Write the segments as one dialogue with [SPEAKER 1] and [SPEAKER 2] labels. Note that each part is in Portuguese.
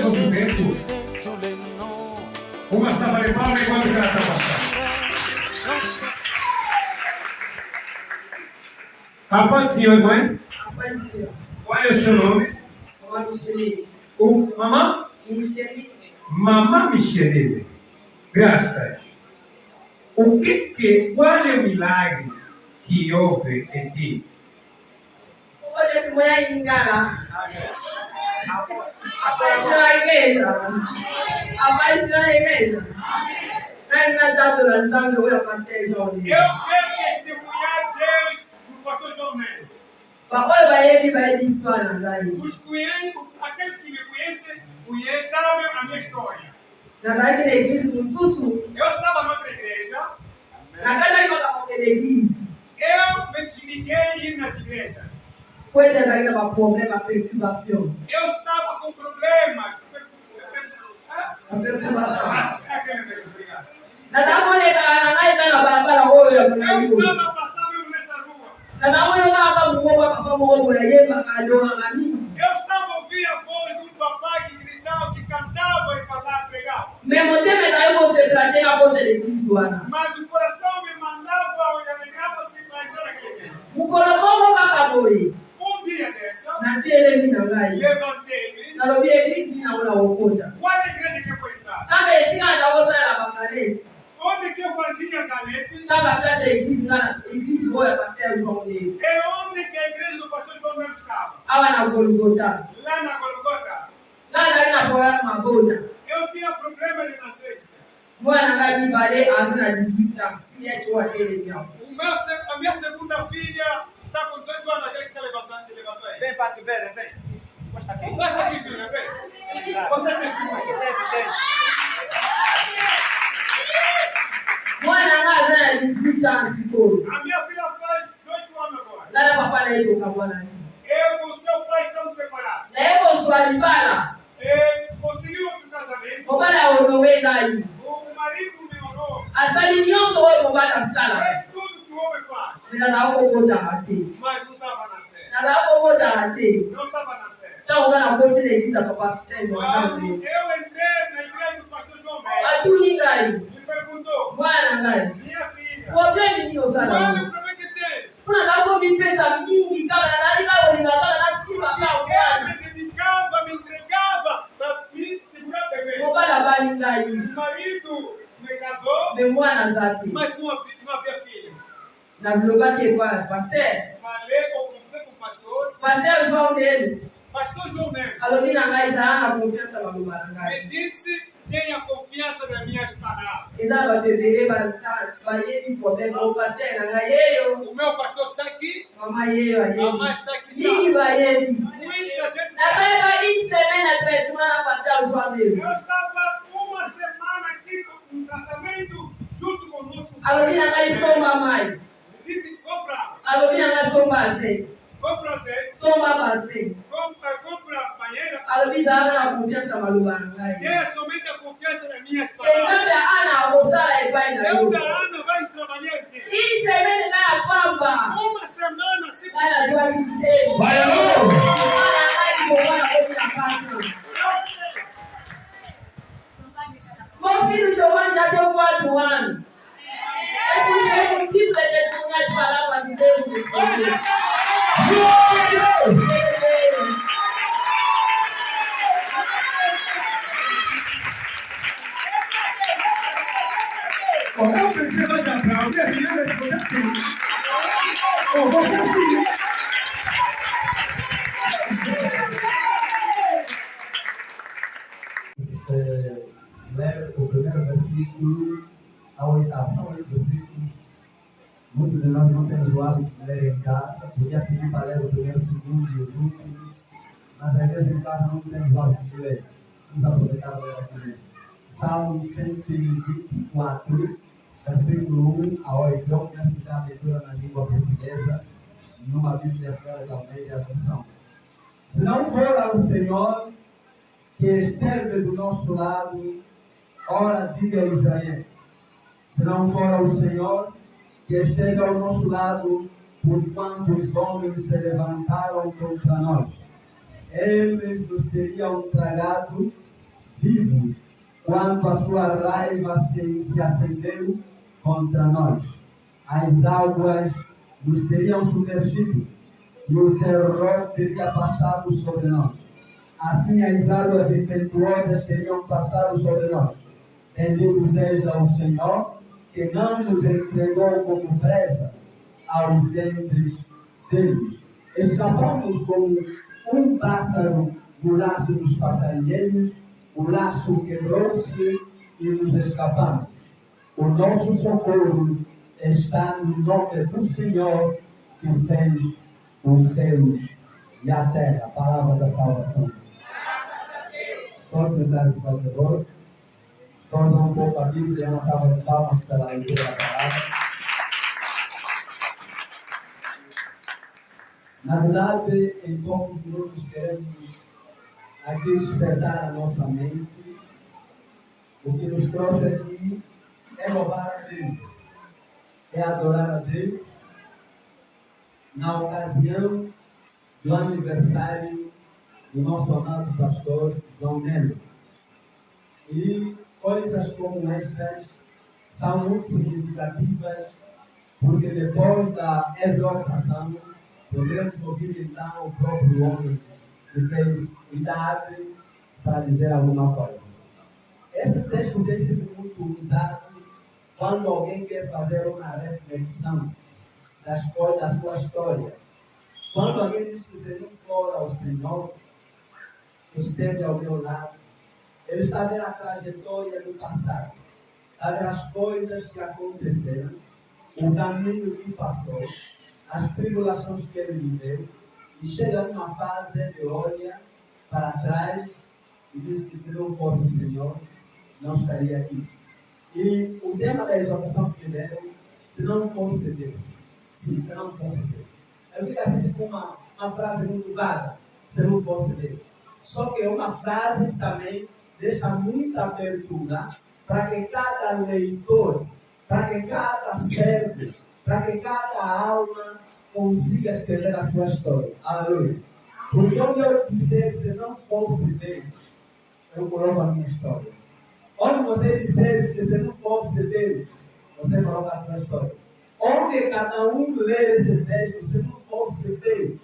[SPEAKER 1] nosso tempo. Uma salva de palmas enquanto ela está passando. Papa do Senhor, mãe?
[SPEAKER 2] Papa do Senhor.
[SPEAKER 1] Qual é o seu nome?
[SPEAKER 2] Mamãe Micheline.
[SPEAKER 1] Mamãe?
[SPEAKER 2] Micheline.
[SPEAKER 1] Mamãe Micheline. Graças. Qual é o milagre que houve em ti?
[SPEAKER 2] Apareceu a igreja. Apareceu a igreja. Eu
[SPEAKER 3] quero testemunhar Deus do pastor João Neto. Aqueles que me conhecem sabem a minha história. Eu estava na outra igreja. Eu me desliguei de ir nessa igreja. Eu estava com problemas. Eu estava passando nessa rua. Eu estava ouvindo a voz de um papai que gritava, que cantava e falava, pregava. Mas o coração me mandava e alegrava-se para entrar naquela igreja. Um dia dessa, levantei-me. Qual é a igreja que eu vou entrar? Onde que eu fazia galete? É onde que a igreja do pastor João Neto estava? Lá na Golgota. Eu tinha problema de nascença. A minha segunda filha está com 18 anos, aquele que está levantando aí.
[SPEAKER 4] Vem para te ver, vem. Posta aqui.
[SPEAKER 3] Passa aqui, filha, vem. Você tem filho?
[SPEAKER 4] Aqui tem evidência.
[SPEAKER 3] A minha filha faz 18 anos agora. Eu e o seu pai estamos separados. Conseguiu outro casamento. O marido me honrou. Fez tudo que o homem faz. Mas não estava na série. Não estava na série. Quando eu entrei na igreja do pastor João Neto, me perguntou, minha filha, qual é o problema que tem? Eu me dedicava, me entregava para me segurar o bebê. O marido me casou, mas não havia filho. Falei com o pastor. Pastor João Neto me disse: tenha confiança nas minhas palavras. O meu pastor está aqui. A mãe está aqui. Muita gente sabe. Eu estava uma semana aqui com um tratamento junto com o nosso pai. Me disse: compra. Compra azeite. Compra banheira. Tenha somente a confiança nas minhas palavras. Eu da Ana vai trabalhar aqui. Uma semana se
[SPEAKER 1] Vai, alô!
[SPEAKER 2] Meu filho Giovanni já tem 4 anos. É um tipo de testemunhar de palavras de Deus.
[SPEAKER 1] Eu pensei que você aplaudir, a gente vai fazer assim. Você assim.
[SPEAKER 5] Ler o primeiro versículo ao oitavo. São 8 versículos. Muitos de nós não temos o hábito de ler em casa. Podia pedir para ler o primeiro, o segundo e os últimos. Mas às vezes em casa não temos o hábito de ler. Vamos aproveitar para ler aqui. Salmo 124, versículo 1 a 8. Eu começo já a leitura na língua portuguesa, numa Bíblia fora da Almeida Versão. Se não for o Senhor que esteve do nosso lado, ora diga Israel. Se não for o Senhor que esteve ao nosso lado, porquanto os homens se levantaram contra nós, eles nos teriam tragado vivos, quando a sua raiva se acendeu contra nós. As águas nos teriam submergido e o terror teria passado sobre nós. Assim as águas impetuosas teriam passado sobre nós. Bendito seja o Senhor, que não nos entregou como presa aos dentes deles. Escapamos como um pássaro do laço dos passarinheiros, o laço quebrou-se e nos escapamos. O nosso socorro está no nome do Senhor, que fez os céus e a terra. A palavra da salvação. Posso sentar-se, por favor? Vamos um pouco a Bíblia, uma salva de palmas pela leitura da palavra. Na verdade, em poucos minutos queremos aqui despertar a nossa mente. O que nos trouxe aqui é louvar a Deus, é adorar a Deus na ocasião do aniversário do nosso amado pastor João Nelo. E coisas como estas são muito significativas, porque depois da exortação podemos ouvir então o próprio homem que fez idade para dizer alguma coisa. Esse texto tem sido muito usado quando alguém quer fazer uma reflexão da sua história. Quando alguém diz que se não for ao Senhor, que esteve ao meu lado, ele está vendo a trajetória do passado, está vendo as coisas que aconteceram, o caminho que passou, as tribulações que ele viveu, e chega numa fase, ele olha para trás e diz que se não fosse o Senhor, não estaria aqui. E o tema da exortação que deram, se não fosse Deus. Sim, se não fosse Deus. Eu fico assim tipo uma frase muito vaga, se não fosse Deus. Só que é uma frase que também deixa muita abertura para que cada leitor, para que cada servo, para que cada alma consiga escrever a sua história. Aleluia. Porque onde eu disser se não fosse Deus, eu coloco a minha história. Onde você disser que se não fosse Deus, você coloca a sua história. Onde cada um ler esse texto, se não fosse Deus,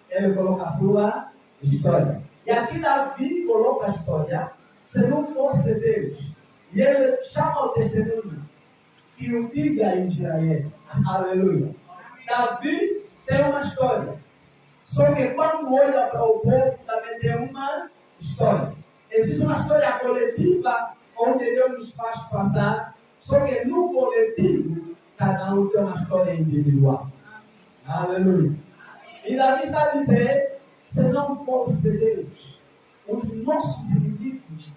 [SPEAKER 5] ele coloca a sua história. E aqui Davi coloca a história, se não fosse Deus. E ele chama o testemunho que o diga em Israel. Aleluia. Davi tem uma história. Só que quando olha para o povo, também tem uma história. Existe uma história coletiva, onde Deus nos faz passar. Só que no coletivo, cada um tem uma história individual. Aleluia. E Davi está a dizer, se não fosse Deus, os nossos inimigos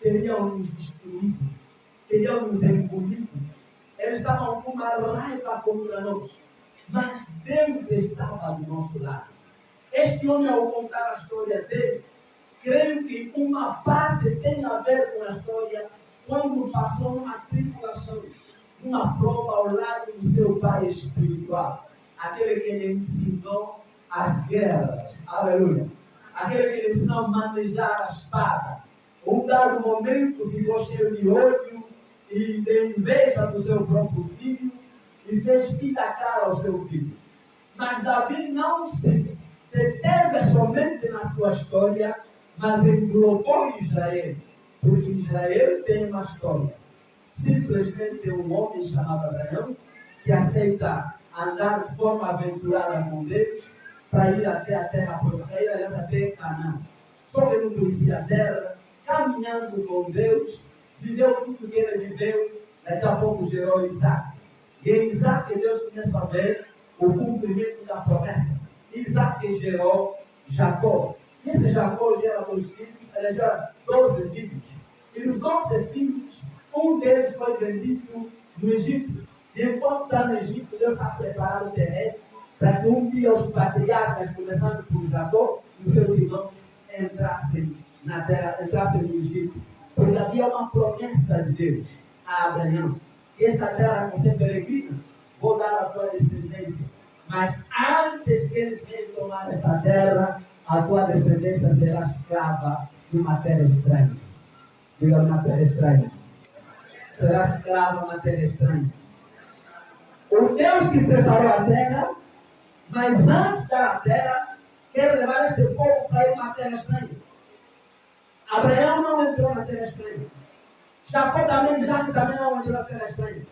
[SPEAKER 5] teriam nos destruído, teriam nos engolido. Eles estavam com uma raiva contra nós. Mas Deus estava do nosso lado. Este homem, ao contar a história dele, creio que uma parte tem a ver com a história quando passou uma tribulação, uma prova ao lado do seu pai espiritual. Aquele que lhe ensinou as guerras. Aleluia. Aquele que lhe ensinou a manejar a espada. Um dado momento ficou cheio de ódio e de inveja do seu próprio filho e fez vida cara ao seu filho. Mas Davi não se deteve somente na sua história, mas englobou Israel, porque Israel tem uma história. Simplesmente um homem chamado Abraão, que aceita andar de forma aventurada com Deus, para ir até a terra prometida, aliás, até Canaã. Só que não conhecia a terra, caminhando com Deus, viveu tudo que ele viveu, daqui a pouco gerou Isaac. E em Isaac Deus começa a ver o cumprimento da promessa. Isaac gerou Jacó. E esse Jacó gera 2 filhos, ele gera 12 filhos. E dos 12 filhos, um deles foi vendido no Egito. E enquanto está no Egito, Deus está preparando o terreno para que um dia os patriarcas, começando por Jacó e seus irmãos, entrassem na terra, entrassem no Egito. Porque havia uma promessa de Deus a Abraão. Esta terra que você peregrina, vou dar a tua descendência. Mas antes que eles venham tomar esta terra, a tua descendência será escrava de uma terra estranha. Diga uma terra estranha. Será escravo numa terra estranha. O Deus que preparou a terra, mas antes da terra, quer levar este povo para ir uma terra estranha. Abraão não entrou na terra estranha. Jacó também, Isaac também não entrou na terra estranha.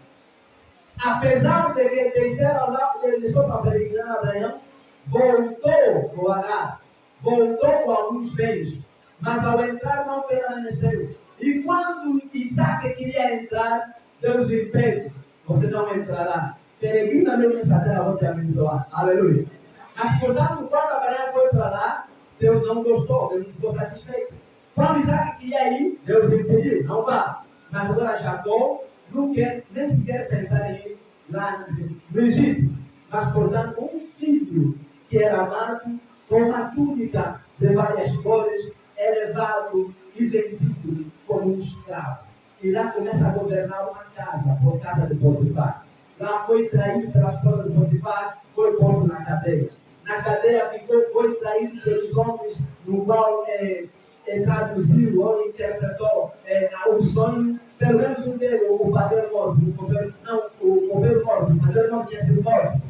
[SPEAKER 5] Apesar de que desceram lá, ele deixou para peregrinar Abraão, voltou com Agar, voltou com alguns bens, mas ao entrar não permaneceu. E quando Isaac queria entrar, Deus lhe impede: você não entrará. Peregrina mesmo nessa terra, vou te abençoar. Aleluia. Mas portanto, quando Abraão foi para lá, Deus não gostou, Deus não ficou satisfeito. Quando Isaac queria ir, Deus lhe impediu: não vá. Mas agora Jacó não quer nem sequer pensar em ir lá no Egito. Mas portanto, um filho que era amado, com uma túnica de várias cores, é levado e vendido como um escravo. E lá começa a governar uma casa, por causa de Potifar. Lá foi traído pela esposa de Potifar, foi posto na cadeia. Na cadeia foi traído pelos homens, no qual traduziu ou interpretou o sonho. Pelo menos um deles, o padeiro morto, o copeiro morto, mas ele não tinha sido morto.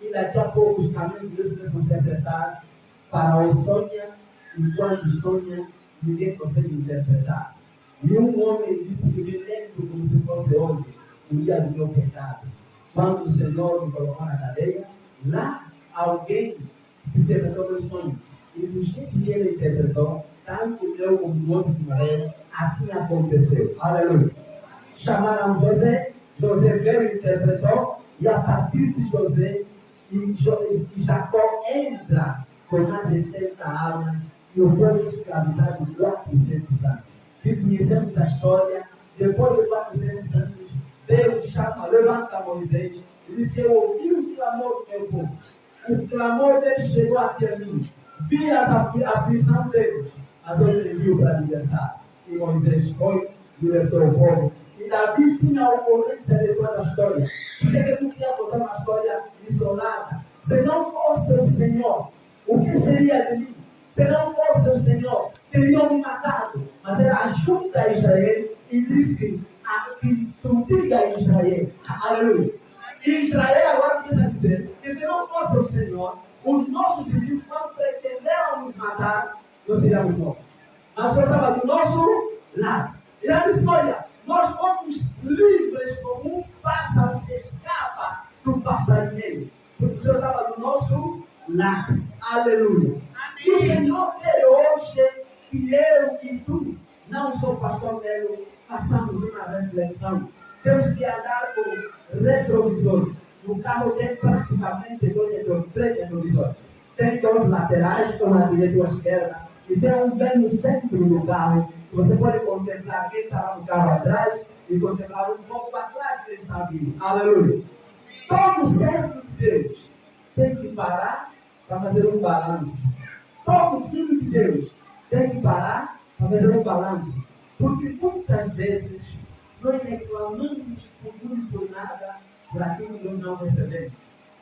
[SPEAKER 5] E daqui a pouco os caminhos de Deus começam a se acertar. Faraó sonha, e quando sonha, ninguém consegue interpretar. E um homem disse que me lembro como se fosse hoje, o dia do meu pecado. Quando o Senhor me colocou na cadeia, lá alguém interpretou meu sonho. E do jeito que ele interpretou, tanto eu como o outro que morreu, assim aconteceu. Aleluia. Chamaram José, José veio e interpretou, e a partir de José, e Jacó entra com mais de 70 anos, e o povo escravizado 400 anos. E conhecemos a história. Depois de 400 anos, Deus chama, levanta Moisés, e diz que eu ouvi o clamor do meu povo. O clamor deles chegou até mim. Vi a aflição deles, mas eu me envio para libertar. E Moisés foi, libertou o povo. E Davi tinha a ocorrência de toda a história. Isso é que eu não queria botar uma história isolada. Se não fosse o Senhor, o que seria de mim? Se não fosse o Senhor, teriam me matado. Mas ele ajuda Israel e diz que tu diga a Israel. Aleluia. E Israel agora começa a dizer que se não fosse o Senhor, os nossos inimigos, quando pretenderam nos matar, nós seríamos mortos. Mas o Senhor estava do nosso lado. E ela disse: olha, nós fomos livres como um pássaro se escapa do passarinheiro. Porque o Senhor estava do nosso lado. Aleluia. E o Senhor quer hoje que eu e tu, não sou pastor Nelo, façamos uma reflexão. Temos que andar com retrovisor. O carro tem praticamente três retrovisores. Tem dois laterais, um à direita e um à esquerda. E tem um bem no centro do carro. Você pode contemplar quem está lá no carro atrás e contemplar um pouco atrás que ele está vindo. Aleluia. Todo servo de Deus tem que parar para fazer um balanço. Todo filho de Deus tem que parar para fazer um balanço. Porque muitas vezes nós reclamamos por tudo e por nada por aquilo que nós não recebemos,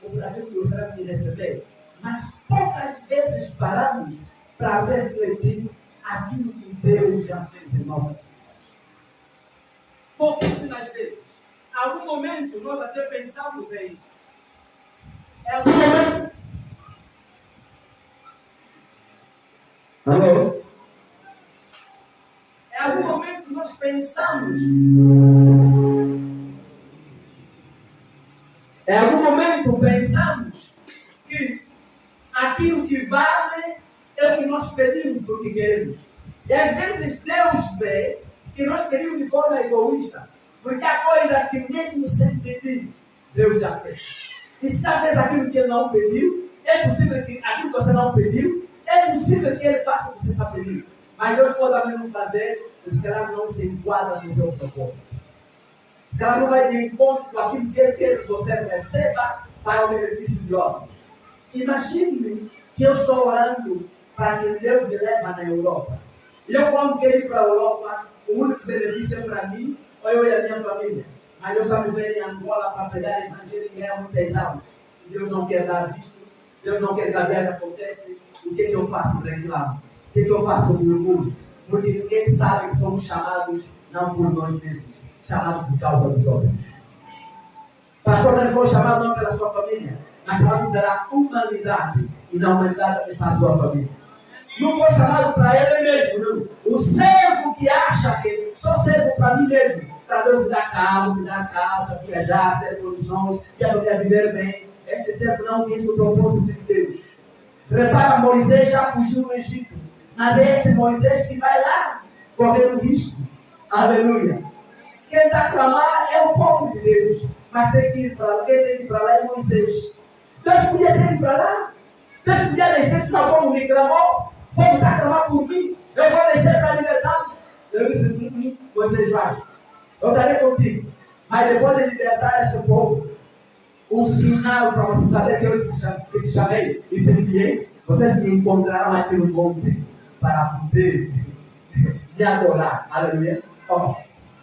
[SPEAKER 5] ou por aquilo que gostaríamos de receber. Mas poucas vezes paramos para refletir aquilo que Deus já fez em nossas vidas. Pouquíssimas vezes. Em algum momento nós até pensamos em algum momento. Alô? Em algum momento nós pensamos. Em algum momento pensamos que aquilo que vale é o que nós pedimos do que queremos. E às vezes Deus vê que nós pedimos de forma egoísta. Porque há coisas que mesmo sem pedir, Deus já fez. E se já fez aquilo que Ele não pediu, é possível que aquilo que você não pediu, é possível que Ele faça o que você está pedindo. Mas Deus pode também não fazer, se ela não se enquadra no seu propósito. Se ela não vai de encontro com aquilo que Ele quer que você receba para o benefício de outros. Imagine que eu estou orando para que Deus me leve na Europa. E eu, quando quero ir para a Europa, o único benefício é para mim ou eu e a minha família. Mas Deus está me vendo em Angola para pregar o evangelho e ganhar muitas almas. Deus não quer dar visto, Deus não quer que a viagem aconteça. O que eu faço? Reclamo. O que eu faço? Murmuro. Porque ninguém sabe que somos chamados não por nós mesmos, chamados por causa dos outros. Pastor, ele foi chamado não pela sua família, mas chamado pela humanidade. E na humanidade está a sua família. Não foi chamado para ele mesmo, não. O servo que acha que só servo para mim mesmo, para Deus me dar carro, me dar casa, viajar, ter condições, que eu quero viver bem. Este servo não tem o propósito de Deus. Repara, Moisés já fugiu do Egito, mas é este Moisés que vai lá correr o risco. Aleluia. Quem está para lá é o povo de Deus, mas tem que ir para lá. Quem tem que ir para lá é Moisés. Deus podia ter ido para lá. Deus podia descer, se o povo me clamou. O povo está clamando por mim. Eu vou descer para libertá-los. Eu disse, Moisés vai. Eu estarei contigo. Mas depois de libertar esse povo, um sinal para você saber que eu te chamei e te enviei, vocês me encontrarão aqui no monte para poder me adorar. Aleluia. Oh,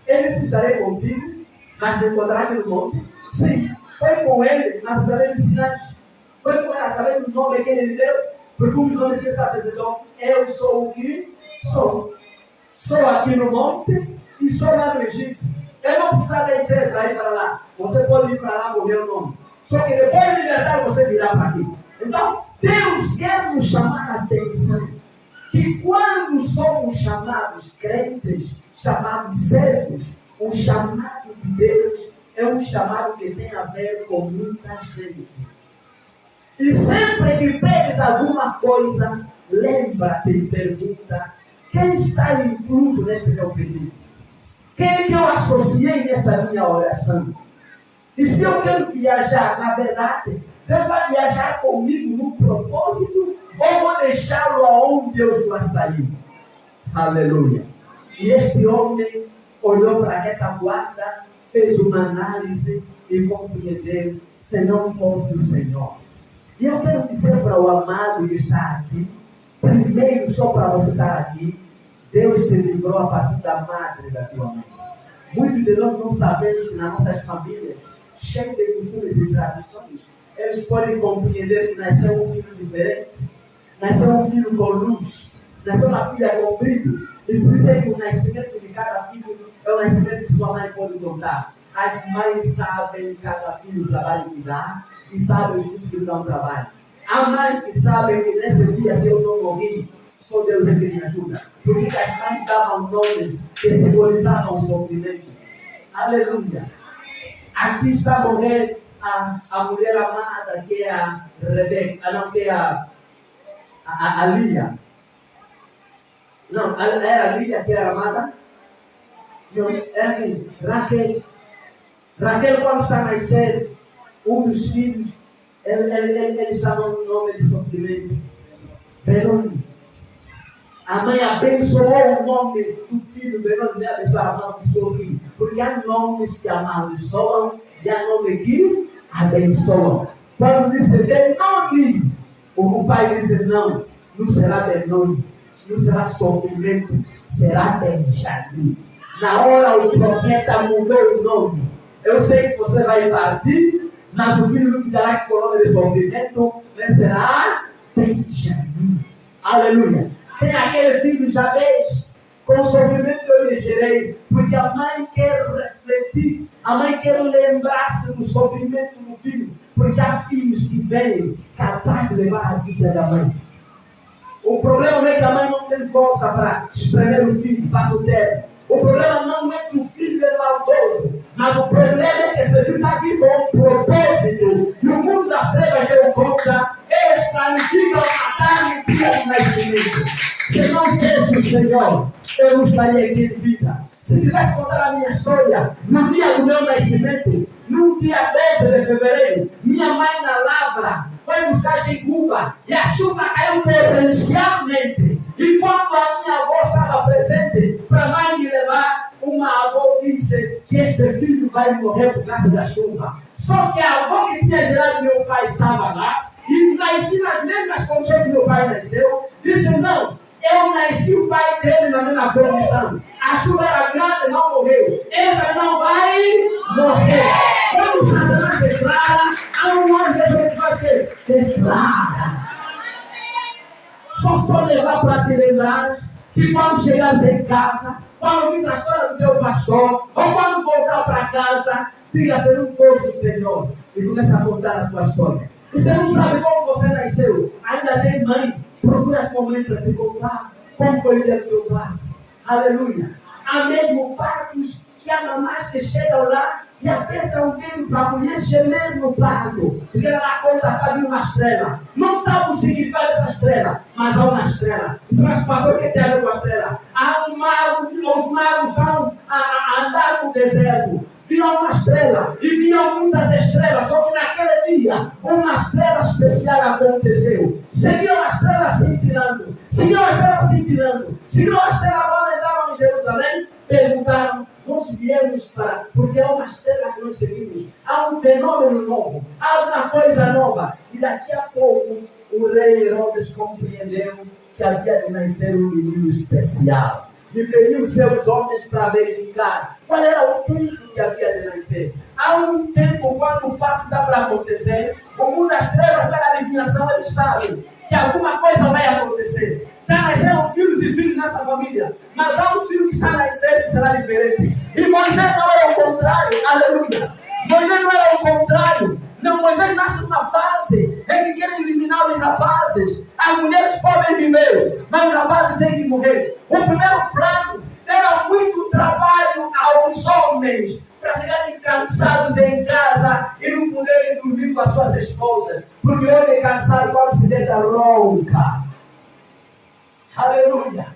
[SPEAKER 5] ele disse, estarei contigo, mas me encontrará aqui no monte. Sim, foi com ele, mas através dos sinais. Foi com ele, através do nome que ele deu, porque um dos nomes que ele apresentou, eu sou o que sou. Sou aqui no monte e sou lá no Egito. Eu não precisa descer para ir para lá. Você pode ir para lá com o meu nome. Só que depois de libertar, você virá para aqui. Então, Deus quer nos chamar a atenção que quando somos chamados crentes, chamados servos, o chamado de Deus é um chamado que tem a ver com muita gente. E sempre que pedes alguma coisa, lembra-te e pergunta: quem está incluso neste meu pedido? Quem é que eu associei nesta minha oração? E se eu quero viajar, na verdade, Deus vai viajar comigo no propósito ou vou deixá-lo aonde Deus vai sair? Aleluia. E este homem olhou para a retaguarda, fez uma análise e compreendeu: se não fosse o Senhor. E eu quero dizer para o amado que está aqui, primeiro, só para você estar aqui, Deus te livrou a partir da madre da tua mãe. Muitos de nós não sabemos que nas nossas famílias, cheias de costumes e tradições, eles podem compreender que nasceu um filho diferente, nasceu um filho com luz, nasceu uma filha com brilho, e por isso é que o nascimento de cada filho é o nascimento que sua mãe pode contar. As mães sabem cada filho o trabalho que dá e sabem os filhos que dão trabalho. Há mães que sabem que nesse dia, se eu não morrer, só Deus é que me ajuda. Porque as mães davam nomes que simbolizavam o sofrimento. Aleluia. Aqui está morrendo a mulher amada, que é a Rebeca, não, que é a Lia. Não, era a Lia que era amada? Não, era quem? Raquel. Raquel, quando está mais cedo, um dos filhos, ele chama o nome de sofrimento. Benoni. A mãe abençoou o nome do filho, Benoni, abençoar o nome do seu filho. Porque há nomes que amaldiçoam e há nomes que abençoam. Quando disse Benoni, o pai disse: não será Benoni, não será sofrimento, será Benjamim. Na hora o profeta mudou o nome. Eu sei que você vai partir, mas o filho não ficará com o nome de sofrimento, mas será Benjamim. Aleluia. Tem aquele filho Jabez, com o sofrimento que eu lhe gerei, porque a mãe quer refletir, a mãe quer lembrar-se do sofrimento do filho, porque há filhos que vêm capazes de levar a vida da mãe. O problema é que a mãe não tem força para espremer o filho, passa o tempo. O problema não é que o filho é maldoso, mas o problema é que esse filho está aqui com um propósito. E o mundo das trevas deu conta, eles planificam matar no dia do nascimento. Se não fosse o Senhor, eu não estaria aqui em vida. Se tivesse contado a minha história, no dia do meu nascimento, no dia 10 de fevereiro, minha mãe na lavra foi buscar Xinguba e a chuva caiu torrencialmente. E quando a minha avó estava presente, para a mãe me levar, uma avó disse que este filho vai morrer por causa da chuva. Só que a avó que tinha gerado meu pai estava lá e nasci nas mesmas condições que meu pai nasceu. Disse: não, eu nasci o pai dele na mesma condição. A chuva era grande, não morreu. Ele também não vai morrer. Quando Satanás declara, há um homem que faz que declara. Só pode levar para te lembrar
[SPEAKER 6] que quando chegares em casa, quando diz a história do teu pastor, ou quando voltar para casa, diga: se não fosse o Senhor, e começa a contar a tua história. E você não sabe como você nasceu, ainda tem mãe, procura momento para te contar como foi o dia do teu parto. Aleluia. Há mesmo partos que há mamás que chegam lá e apertam o dedo para a mulher gemer no parto, porque ela dá conta, sabe, uma estrela. Não sabe o significado dessa estrela, mas há uma estrela. Isso vai se passar, o que tem a ver com a estrela? Há um mago, os magos vão a andar no deserto. Viram uma estrela e viam muitas estrelas, só que naquele dia uma estrela especial aconteceu. Seguiram a estrela cintilando, seguiram a estrela cintilando, seguiram a estrela quando entraram em Jerusalém, perguntaram: nós viemos para, porque é uma estrela que nós seguimos, há um fenômeno novo, há uma coisa nova. E daqui a pouco o rei Herodes compreendeu que havia de nascer um menino especial. E pediu seus homens para verificar qual era o tempo que havia de nascer. Há um tempo, quando o parto está para acontecer, o mundo das trevas, pela adivinhação, eles sabem que alguma coisa vai acontecer. Já nasceram filhos e filhos nessa família, mas há um filho que está nascendo que será diferente. E Moisés não era o contrário, aleluia. Moisés não era o contrário. Não, Moisés nasce numa fase em que querem eliminar os rapazes. As mulheres podem viver, mas os rapazes têm que morrer. O primeiro plano era muito trabalho aos homens para chegarem cansados em casa e não poderem dormir com as suas esposas. Porque o homem cansado quando se deita ronca. Aleluia.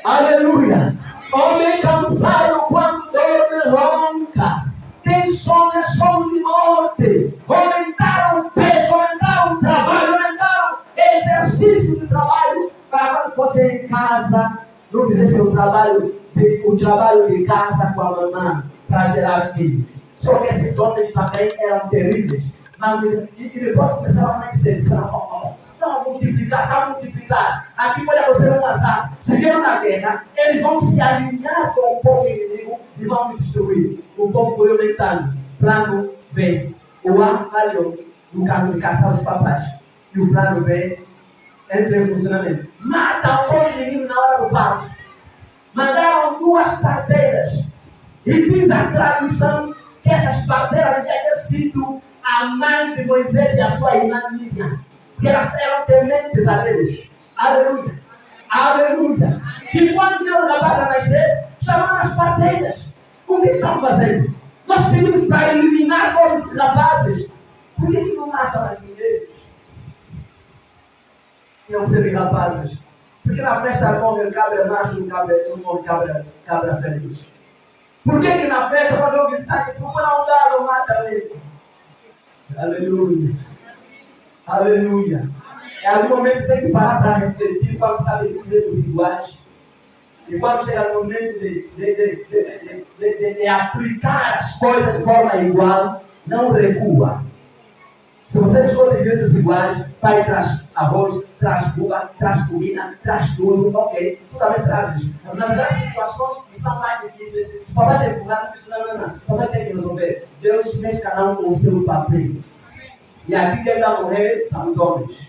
[SPEAKER 6] Aleluia. Homem cansado quando dorme ronca. Tem sono, é sono de morte. Aumentaram o peso, aumentaram o trabalho, aumentaram exercício de trabalho para quando fosse em casa, não fizesse o trabalho de casa com a mamãe para gerar filhos. Só que esses homens também eram terríveis. Mas, e depois começaram a nascer, disseram: estão a multiplicar. Aqui pode acontecer um azar. Se vieram na guerra, eles vão se alinhar com o povo inimigo e vão me destruir. O povo foi aumentando. Plano B. O A falhou no caminho de caçar os papais. E o plano B entra em funcionamento. Matam os meninos na hora do parto. Mandaram 2 parteiras. E diz a tradição que essas parteiras deviam ter sido a mãe de Moisés e a sua irmã Miriam. Porque elas eram tementes a Deus. Aleluia. Aleluia. E quando viram o rapaz a nascer, chamaram as parteiras. O que estão fazendo? Nós pedimos para eliminar todos os rapazes. Por que não matam a ninguém? Iam ser rapazes. Porque na festa morre cabra macho, não morre cabra feliz. Por que na festa, quando eu visitar, procura um galo, mata ele? Aleluia. Aleluia. Em algum momento tem que parar para refletir quando está divididos iguais. E quando chega no momento de aplicar as coisas de forma igual, não recua. Se você escolhe direitos iguais, pai traz arroz, traz uva, traz comida, traz tudo, ok, tu também trazes. Mas nas situações que são mais difíceis, o papai tem que empurrar, não. O papai tem que resolver. Deus fez cada um com o seu papel. E aqui quem vai morrer são os homens.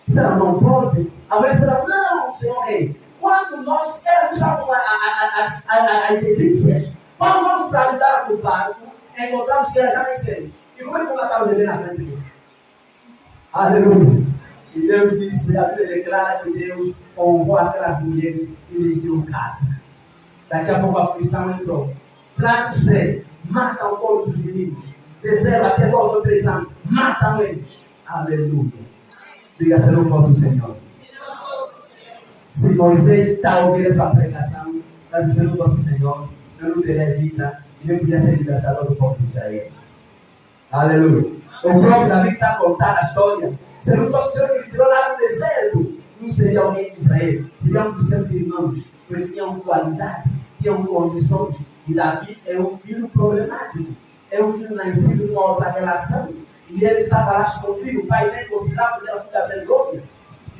[SPEAKER 6] Será não pode? A mulher será, não, Senhor rei. Quando nós éramos as egípcias, quando vamos para ajudar no parto, encontramos que elas já nasceram. E como é que mataram o bebê na frente dele? Aleluia. E Deus disse, a Bíblia declara que Deus honrou aquelas mulheres e lhes deu casa. Daqui a pouco a aflição entrou. Plano C, matam todos os meninos. De 0 até 2 ou 3 anos, matam eles. Aleluia. Diga: se não fosse o Senhor. Se Moisés está ouvindo essa pregação, mas se não fosse o Senhor, eu não teria vida e nem podia ser libertador do povo de Israel. Aleluia. O próprio Davi está contando a história. Se não fosse o Senhor que ele tirou lá no deserto, não seria alguém de Israel, seria um dos seus irmãos, porque tinham qualidade, tinham condições. E Davi é um filho problemático, é um filho nascido com outra relação. E ele estava lá escondido, o pai nem considerava que era filho da vergonha.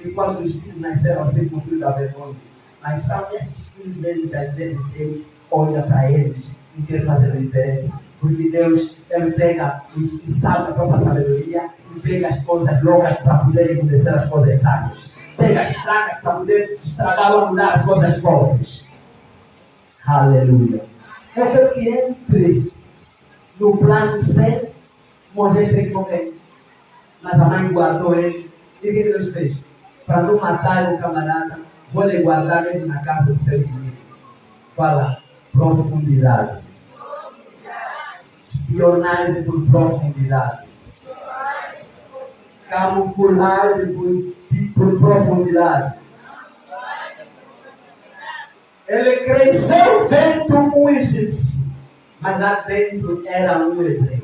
[SPEAKER 6] E quando os filhos nasceram assim com o filho da vergonha. Mas são esses filhos mesmo que às vezes Deus olha para eles e quer fazer diferente. Porque Deus, ele pega os que sabem a própria sabedoria e pega as coisas loucas para poder acontecer as coisas sábias. pega as fracas para poder estragar ou mudar as coisas fortes. Aleluia. Eu quero que entre no plano certo. Moisés tem que morrer. Mas a mãe guardou ele. E o que Deus fez? Para não matar o camarada, vou lhe guardar ele na casa do seu inimigo. Fala, profundidade. Espionagem por profundidade. Camuflagem por profundidade. Ele cresceu feito um egípcio, mas lá dentro era um hebreu.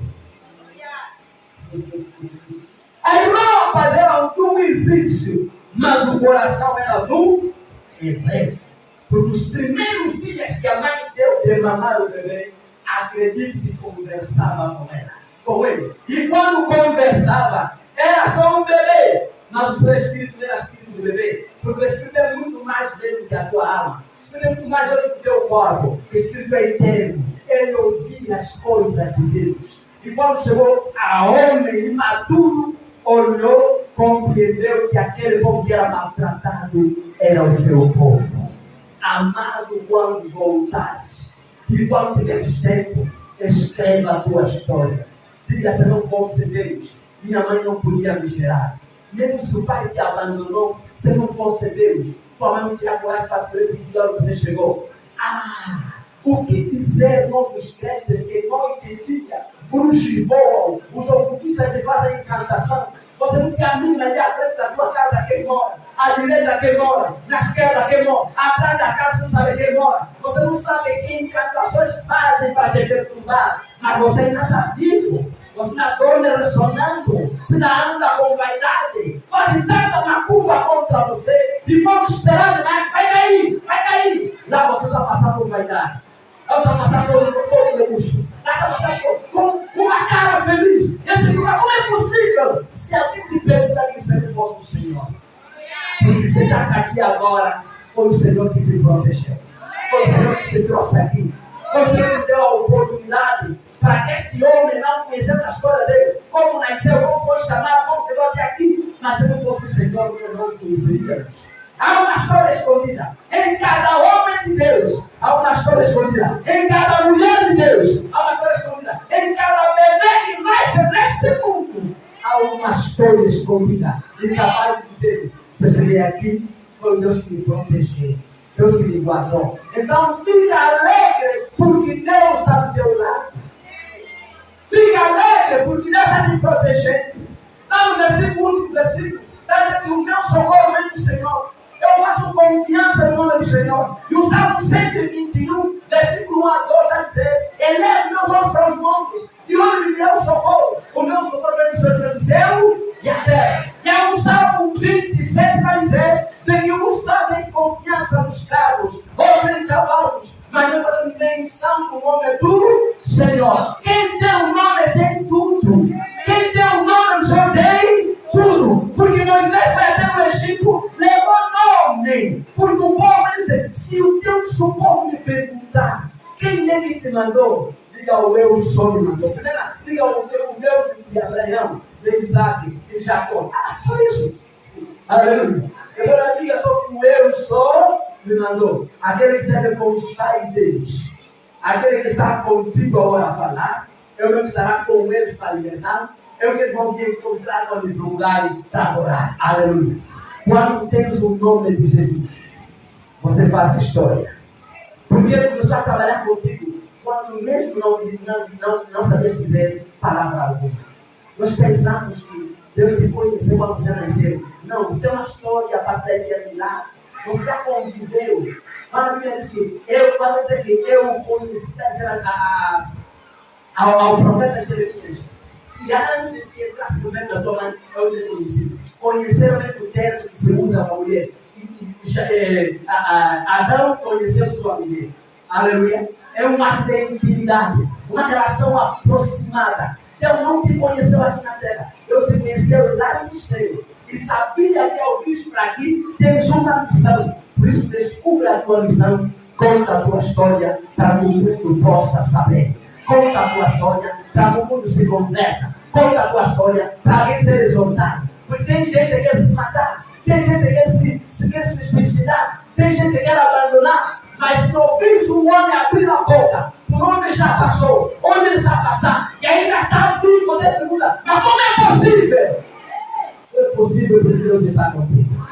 [SPEAKER 6] As roupas eram do egípcio, mas o coração era do hebreu. Porque os primeiros dias que a mãe deu de mamar o bebê, acredite que conversava com ele. E quando conversava, era só um bebê, mas o seu espírito não era espírito do bebê, porque o espírito é muito mais velho que a tua alma. O espírito é muito mais velho que o teu corpo. O espírito é eterno. Ele ouvia as coisas de Deus. E quando chegou a homem imaturo, olhou, compreendeu que aquele povo que era maltratado era o seu povo. Amado, quando voltares, e quando tiveres tempo, escreva a tua história. Diga, se não fosse Deus, minha mãe não podia me gerar. Mesmo se o pai te abandonou, se não fosse Deus, tua mãe não tinha coragem para poder que onde você chegou. O que dizer nossos crentes que noite e dia bruxos voam, os ocultistas se fazem encantação. Você não tem a mínima ideia à frente da tua casa quem mora, à direita quem mora, na esquerda quem mora, atrás da casa você não sabe quem mora. Você não sabe que encantações fazem para te perturbar, mas você ainda está vivo. Você ainda dorme ressonando, você ainda anda com vaidade, fazem tanta macumba contra você, e vamos esperar demais, vai cair. Lá você está passando por vaidade. Ela está passando por todo de luxo. Ela está passando com uma cara feliz. E assim, como é possível? Se alguém te perguntaria se ele fosse o Senhor. Porque você está aqui agora, foi o Senhor que te protegeu. Foi o Senhor que te trouxe aqui. Foi o Senhor que deu a oportunidade para que este homem, não conhecendo a história dele, como nasceu, como foi chamado, como chegou até aqui. Mas se não fosse o Senhor, nós não os conheceríamos. Há uma história escondida em cada homem de Deus. Há uma história escondida em cada mulher de Deus. Há uma história escondida em cada bebê que nasce neste mundo. Há uma história escondida. E capaz de dizer, se eu cheguei aqui, foi Deus que me protegeu. Deus que me guardou. Então fica alegre porque Deus está do teu lado. Fica alegre porque Deus está te protegendo. Lá no último versículo, está dizendo que o meu socorro vem do Senhor. Eu faço confiança no nome do Senhor. E o Salmo 121, versículo 1 a 2, está dizendo: eleve meus olhos para os montes, e onde me vier o socorro? O meu socorro vem do Senhor, do céu e a terra. E é um Salmo 27 para dizer de que uns fazem confiança nos carros, outros em cavalos, mas não fazem menção no nome do Senhor. Quem tem o nome tem tudo. Quem tem o nome do Senhor tem tudo. Porque Moisés foi até o Egito, levou nome. Porque o povo disse: se o teu povo me perguntar quem é que te mandou, diga o eu sou me mandou. Primeiro, diga o meu de Abraão, de Isaac, de Jacó. Só isso. Aleluia. Agora diga só que o eu sou me mandou. Aquele que serve como os pais deles. Aquele que está contigo agora a falar. Eu não estará com eles para libertar. Eu que vão vir encontrar quando me lugar para orar. Aleluia. Quando tens o nome de Jesus, você faz história. Porque ele começou a trabalhar contigo quando mesmo não sabias dizer palavra alguma. Nós pensamos que Deus te conheceu quando você nasceu. Não, você tem uma história para terminar. Você já conviveu. Mas a Bíblia diz que quando dizer que eu conheci ao profeta Jeremias, que antes que entrasse no ventre da tua mãe, eu te conheci. Conheceram o termo que se usa para a mulher. Adão conheceu sua mulher. Aleluia. É uma ato de intimidade, uma relação aproximada. Deus não te conheceu aqui na terra, Deus te conheceu lá no céu. E sabia que ao vir para aqui tens uma missão. Por isso, descubra a tua missão, conta a tua história para que o mundo possa saber. Conta a tua história para que o mundo se converta. Conta a tua história para alguém ser exaltado. Porque tem gente que quer se matar. Tem gente que quer se suicidar. Tem gente que quer abandonar. Mas se ouvires um homem abrir a boca, por onde já passou, onde ele está passando, e ainda está vivo, você pergunta, mas como é possível? Isso é possível porque Deus está contigo.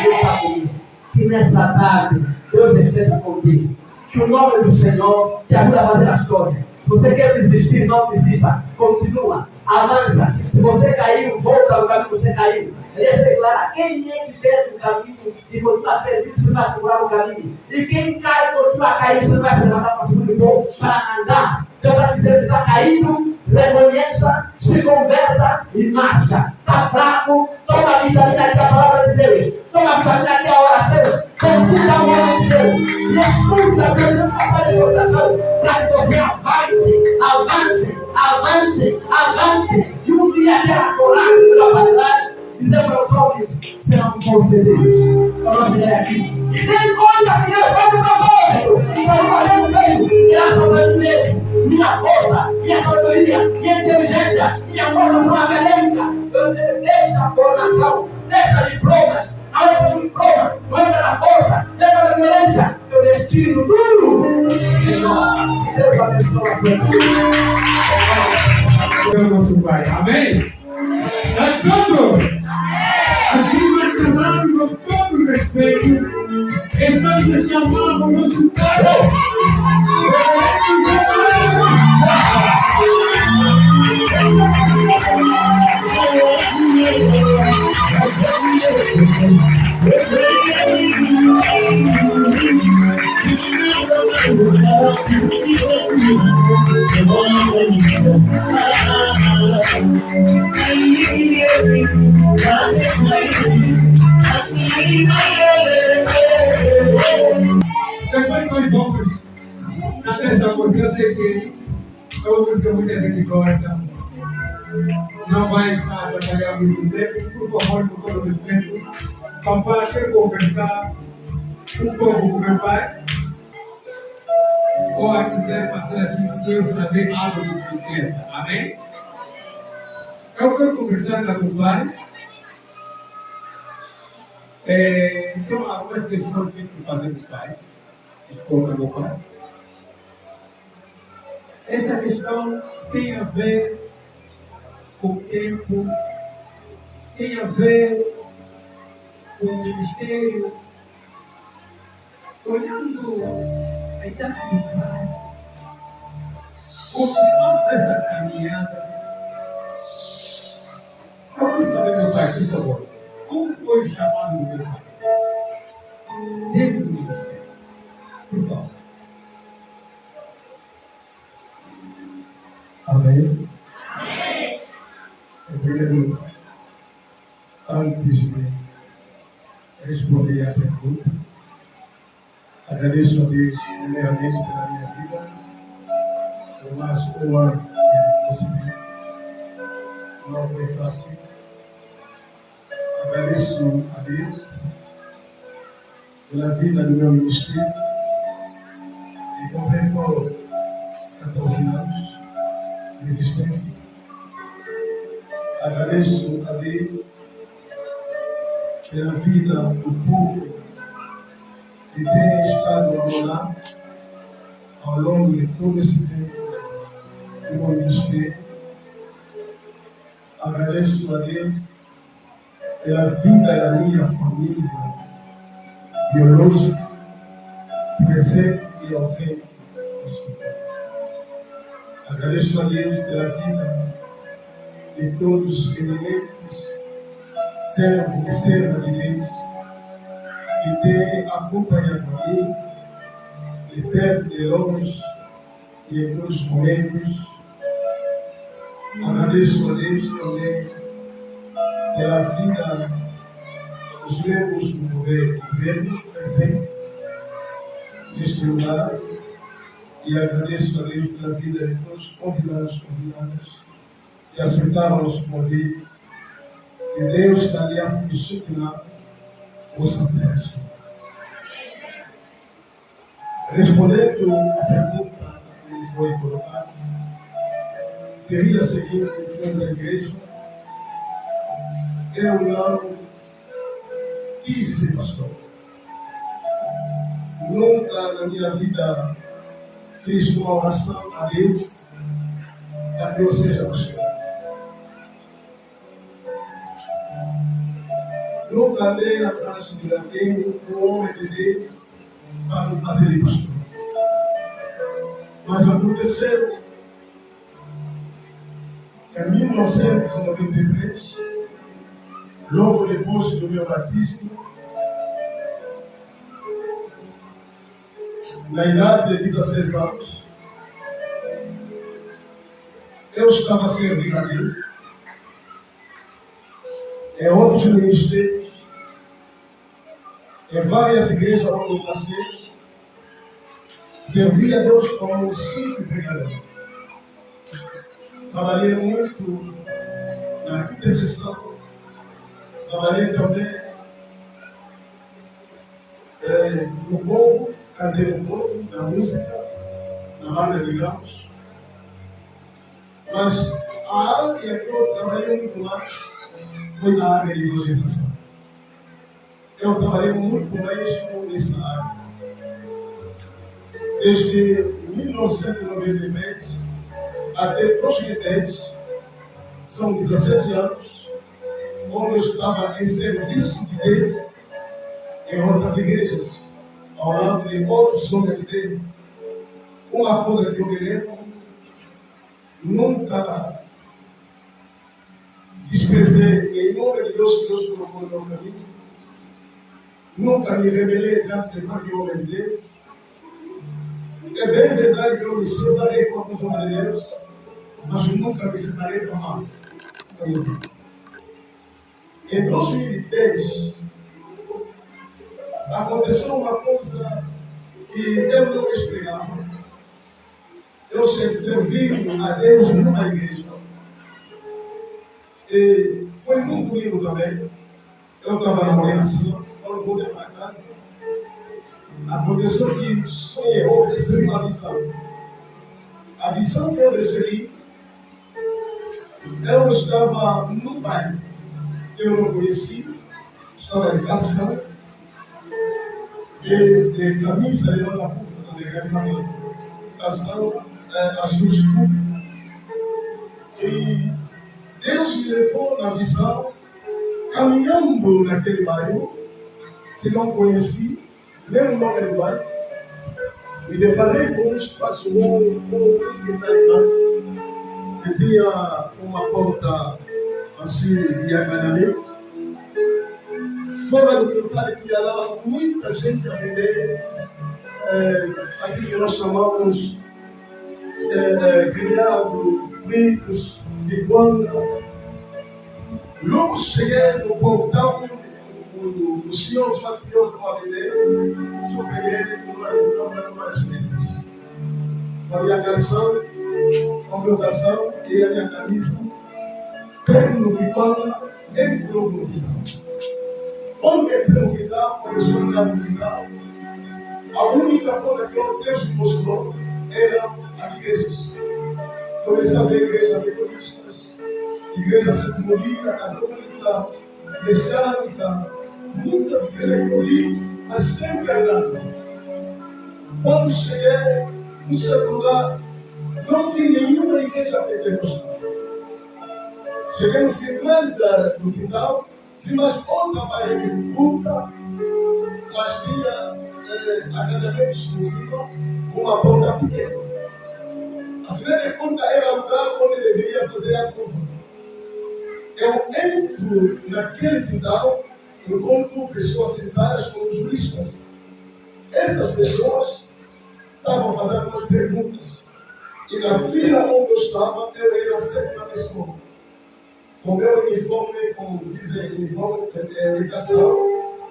[SPEAKER 6] Deus está comigo. Que nessa tarde Deus esteja contigo. Que o nome do Senhor te ajude a fazer a história. Você quer desistir, não desista. Continua, avança. Se você caiu, volta no caminho que você caiu. Ele ia declarar quem é que perde o caminho e continua perdido, você vai procurar o caminho. E quem cai, continua a cair, você vai se levantar para cima do povo para andar. Então, para dizer que está caído, reconheça, se converta e marcha. Está fraco, toma a vitamina que é a palavra de Deus. Toma a vitamina que é a oração. Consulta o nome de Deus. E escuta Deus na tua oração. Para que você avance. E um dia terá coragem pela paridade. Dizer para os homens, se não fosse Deus, para nós chegar aqui. E tem coisas que Deus faz no propósito. E para fazer no meio, graças a mim mesmo, minha força, minha sabedoria, minha inteligência, minha formação acadêmica. Deixa a formação, deixa diplomas, não é para o diploma, não é para a força, não é para a violência. Eu respiro duro, Senhor. Que Deus abençoe a sua vida.
[SPEAKER 1] É o nosso Pai. Amém? Nós pronto? Assim nós chamamos com todo respeito. Estamos a chamar o nosso Pai. Depois nós vamos nessa música. Eu sei que é uma música que muita gente gosta. Se não vai atrapalhar esse tempo, por favor, com todo respeito, papai, quer conversar um pouco com meu pai? Ou a quiser passar assim, sem eu saber algo do que quer. Amém? Eu quero conversar com o pai. Então, algumas questões que eu tenho que fazer com o pai. Escuta, meu pai. Essa questão tem a ver com o tempo, tem a ver com o ministério. Olhando a idade do pai, como falta essa caminhada. Eu quero saber, meu pai, por favor, como foi o chamado do meu pai? Dentro do ministério. Por favor.
[SPEAKER 7] Amém. Primeiro, antes de responder à pergunta, agradeço a Deus primeiramente pela minha vida, por mais um ano que recebi. Não foi fácil. Agradeço a Deus pela vida do meu ministério, que completou 14 anos de existência. Agradeço a Deus pela vida do povo que tem estado ao meu lado ao longo de todo esse tempo do meu ministério. Agradeço a Deus pela vida da minha família biológica, presente e ausente. Agradeço a Deus pela vida de todos os eleitos, servos e servas de Deus, que têm acompanhado a mim, de perto e de longe, e em todos os momentos. Agradeço a Deus também pela vida dos membros do governo presente neste lugar, e agradeço a Deus pela vida de todos os convidados, que aceitaram o nosso convite. Que Deus, da aliança de Shekinah, possa fazer isso. Respondendo à pergunta que me foi colocada, queria seguir o fundo da igreja. Eu não quis ser pastor. Nunca na minha vida fiz uma oração a Deus para que eu seja pastor. Nunca andei atrás de alguém, um homem de Deus, para me fazer pastor. Mas aconteceu em 1993, logo depois do meu batismo, na idade de 16 anos, eu estava servindo a Deus em outros ministérios, em várias igrejas onde eu passei, servi a Deus como um simples pregador. Trabalhei muito na intercessão, trabalhei também no povo, cantei no povo, na música, na banda de gamos. Mas a área que eu trabalhei muito mais foi na área de evangelização. Eu trabalhei muito mesmo nessa área. Desde 1993 até 2010, são 17 anos, onde eu estava em serviço de Deus em outras igrejas, ao lado de outros homens de Deus. Uma coisa que eu me lembro, nunca desprezei nenhum homem de Deus que Deus colocou no meu caminho, nunca me rebelei diante de qualquer homem de Deus. É bem verdade que eu me separei com alguns homens de Deus, mas eu nunca me separei com mal. Em 2010, aconteceu uma coisa que eu não esperava. Eu servi a Deus numa igreja. E foi muito lindo também. Eu estava namorando assim, quando voltei para casa. Aconteceu que sonhei, eu recebi uma visão. A visão que eu recebi, eu estava num bairro que eu não conhecia, estava em calção, de camisa de manga curta também, calção azul escuro. E Deus me levou na visão, caminhando naquele bairro, que não conhecia, nem o nome do bairro. Me deparei com um espaço muito interessante, que tinha uma porta assim de acadamento. Fora do quintal tinha lá muita gente a vender aquilo que nós chamamos grelhado, fritos, de guanda. Logo cheguei no portão, o senhor já foi a vender, só peguei umas mesas. Com a minha calção, com o meu calção e a minha camisa, pego no quintal, entro no quintal. Onde entrei no quintal, começou a olhar no quintal. A única coisa que Deus me mostrou eram as igrejas. Comecei a ver igrejas metodistas, igreja sétimo-dia, católica, messiânica, muitas igrejas que eu vi, mas sempre andando. Quando cheguei no seu lugar, não vi nenhuma igreja pentecostal. Cheguei no final do quintal, vi mais outra parede curta, mas tinha agradamentos em cima, com uma porta pequena. Afinal de contas, era o lugar onde deveria fazer a curva. Eu entro naquele quintal, encontro pessoas sentadas como juristas. Essas pessoas estavam fazendo algumas perguntas. E na fila onde eu estava, eu era a sétima pessoa. Com meu uniforme, como dizem, uniforme de educação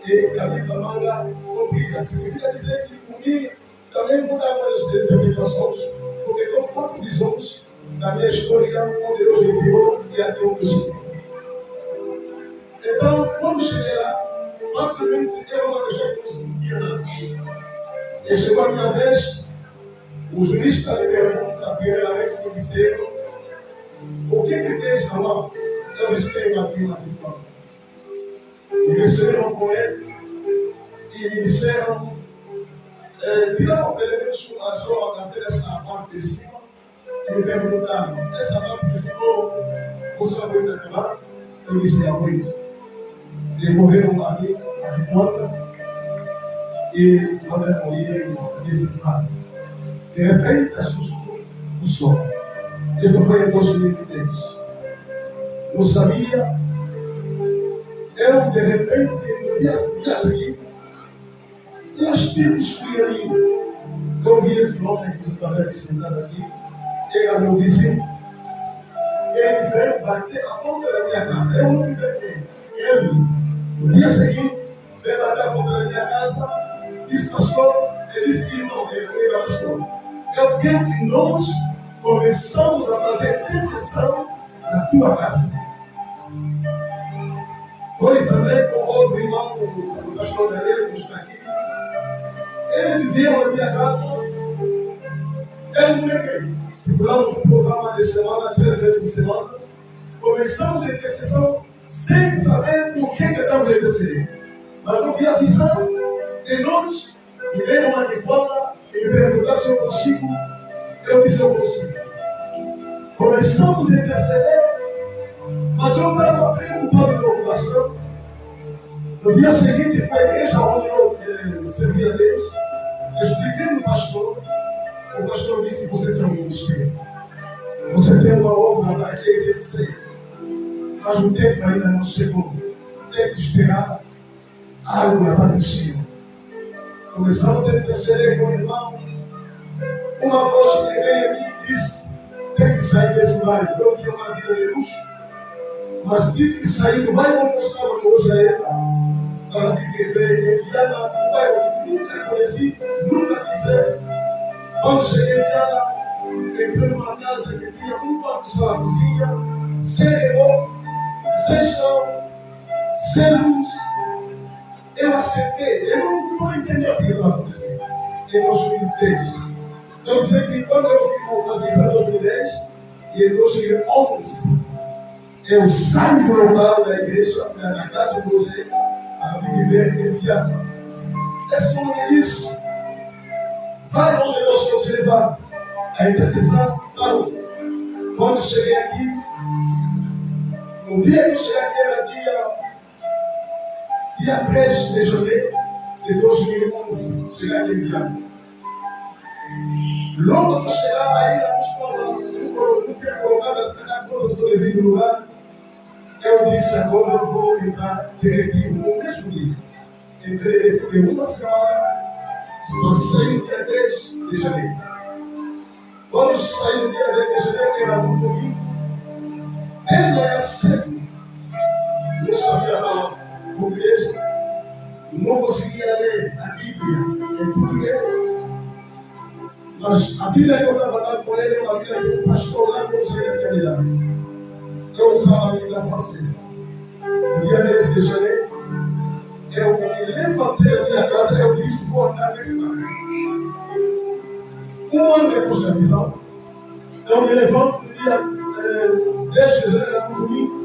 [SPEAKER 7] e camisa manga comprida. Significa dizer que comigo também vou dar umas interpretações, porque estou com 4 visões da minha história, onde Deus me enviou e até onde eu cheguei. Então, quando cheguei lá, praticamente era uma pessoa que não sentia nada. E chegou a minha vez, o jurista me pergunta, primeiramente me disseram, o que tens na mão? Eu disse, tenho aqui uma vitória. E receberam com ele e me disseram, tiraram pelo menos a sua apenas a parte de cima e me perguntaram, essa parte que ficou, você aguenta acabar? Eu disse, aguento. Devolveram a mim a de conta e mandaram ir a desinflar. De repente, assustou o sol. Isso foi em 2010. Não sabia. Eu, de repente, no dia seguinte, nós tínhamos que ir ali. Eu vi esse homem que estava aqui sentado aqui. Era meu vizinho. Ele veio bater a porta da minha casa. Eu não fiquei aqui. Ele, no dia seguinte, veio bater a porta da minha casa. Disse, pastor, ele disse que não, ele veio, pastor. Eu quero que nós começamos a fazer intercessão na tua casa. Foi também com outro irmão, o pastor Daniel, que está aqui. Ele veio na minha casa. Eu não neguei. Estipulamos um programa de semana, 3 vezes por semana. Começamos a intercessão sem saber por que estamos a interceder. Mas eu vi a visão de nós, me deram uma de bola e me perguntaram se eu consigo. Eu disse, eu consigo. Começamos a interceder, mas eu estava preocupado com a preocupação. No dia seguinte, foi a igreja onde eu servia a Deus. Eu expliquei no pastor. O pastor disse, você tem um ministério. Você tem uma obra para exercer. Mas o tempo ainda não chegou. Tem que esperar algo na parte do Senhor. Começamos a interceder com o irmão. Uma voz que veio aqui e disse, tem que sair desse bairro. Eu tinha uma vida de luxo, mas tive que sair do bairro onde eu estava com o Jair, para viver em Viana, um bairro que nunca conheci, nunca quiser. Quando cheguei em Viana, entrei numa casa que tinha um quarto só na cozinha, sem rebol, sem chão, sem luz. Eu aceitei, eu não entendi o que estava acontecendo. Em 2010. Eu disse que quando eu vi a visão em 2010, e em 2011, eu saio do local da igreja, na casa do José, para viver em Viana. Esse homem me disse, vai onde Deus quer te levar. A intercessão parou. Quando cheguei aqui, no dia que eu cheguei aqui era dia 3 de janeiro de 2011. Cheguei aqui em Viana. Logo que eu chegava ainda, não tinha colocado a coisa do seu devido lugar. Eu disse, agora eu vou tentar ter aqui no mesmo dia. Entrei em uma semana, passei no dia 10 de janeiro. Quando saí no dia 10 de janeiro, era no domingo. Ele era cedo. Não sabia falar português. Não conseguia ler a Bíblia em português. Mas a Bíblia que eu estava dando com ele é uma Bíblia que o pastor lá não tinha que me dar. Eu usava a Bíblia francesa. No dia 10 de janeiro, eu me levantei da minha casa e eu disse, vou andar nesse lado. Um ano depois da visão, eu me levanto no dia 10 de janeiro, no domingo.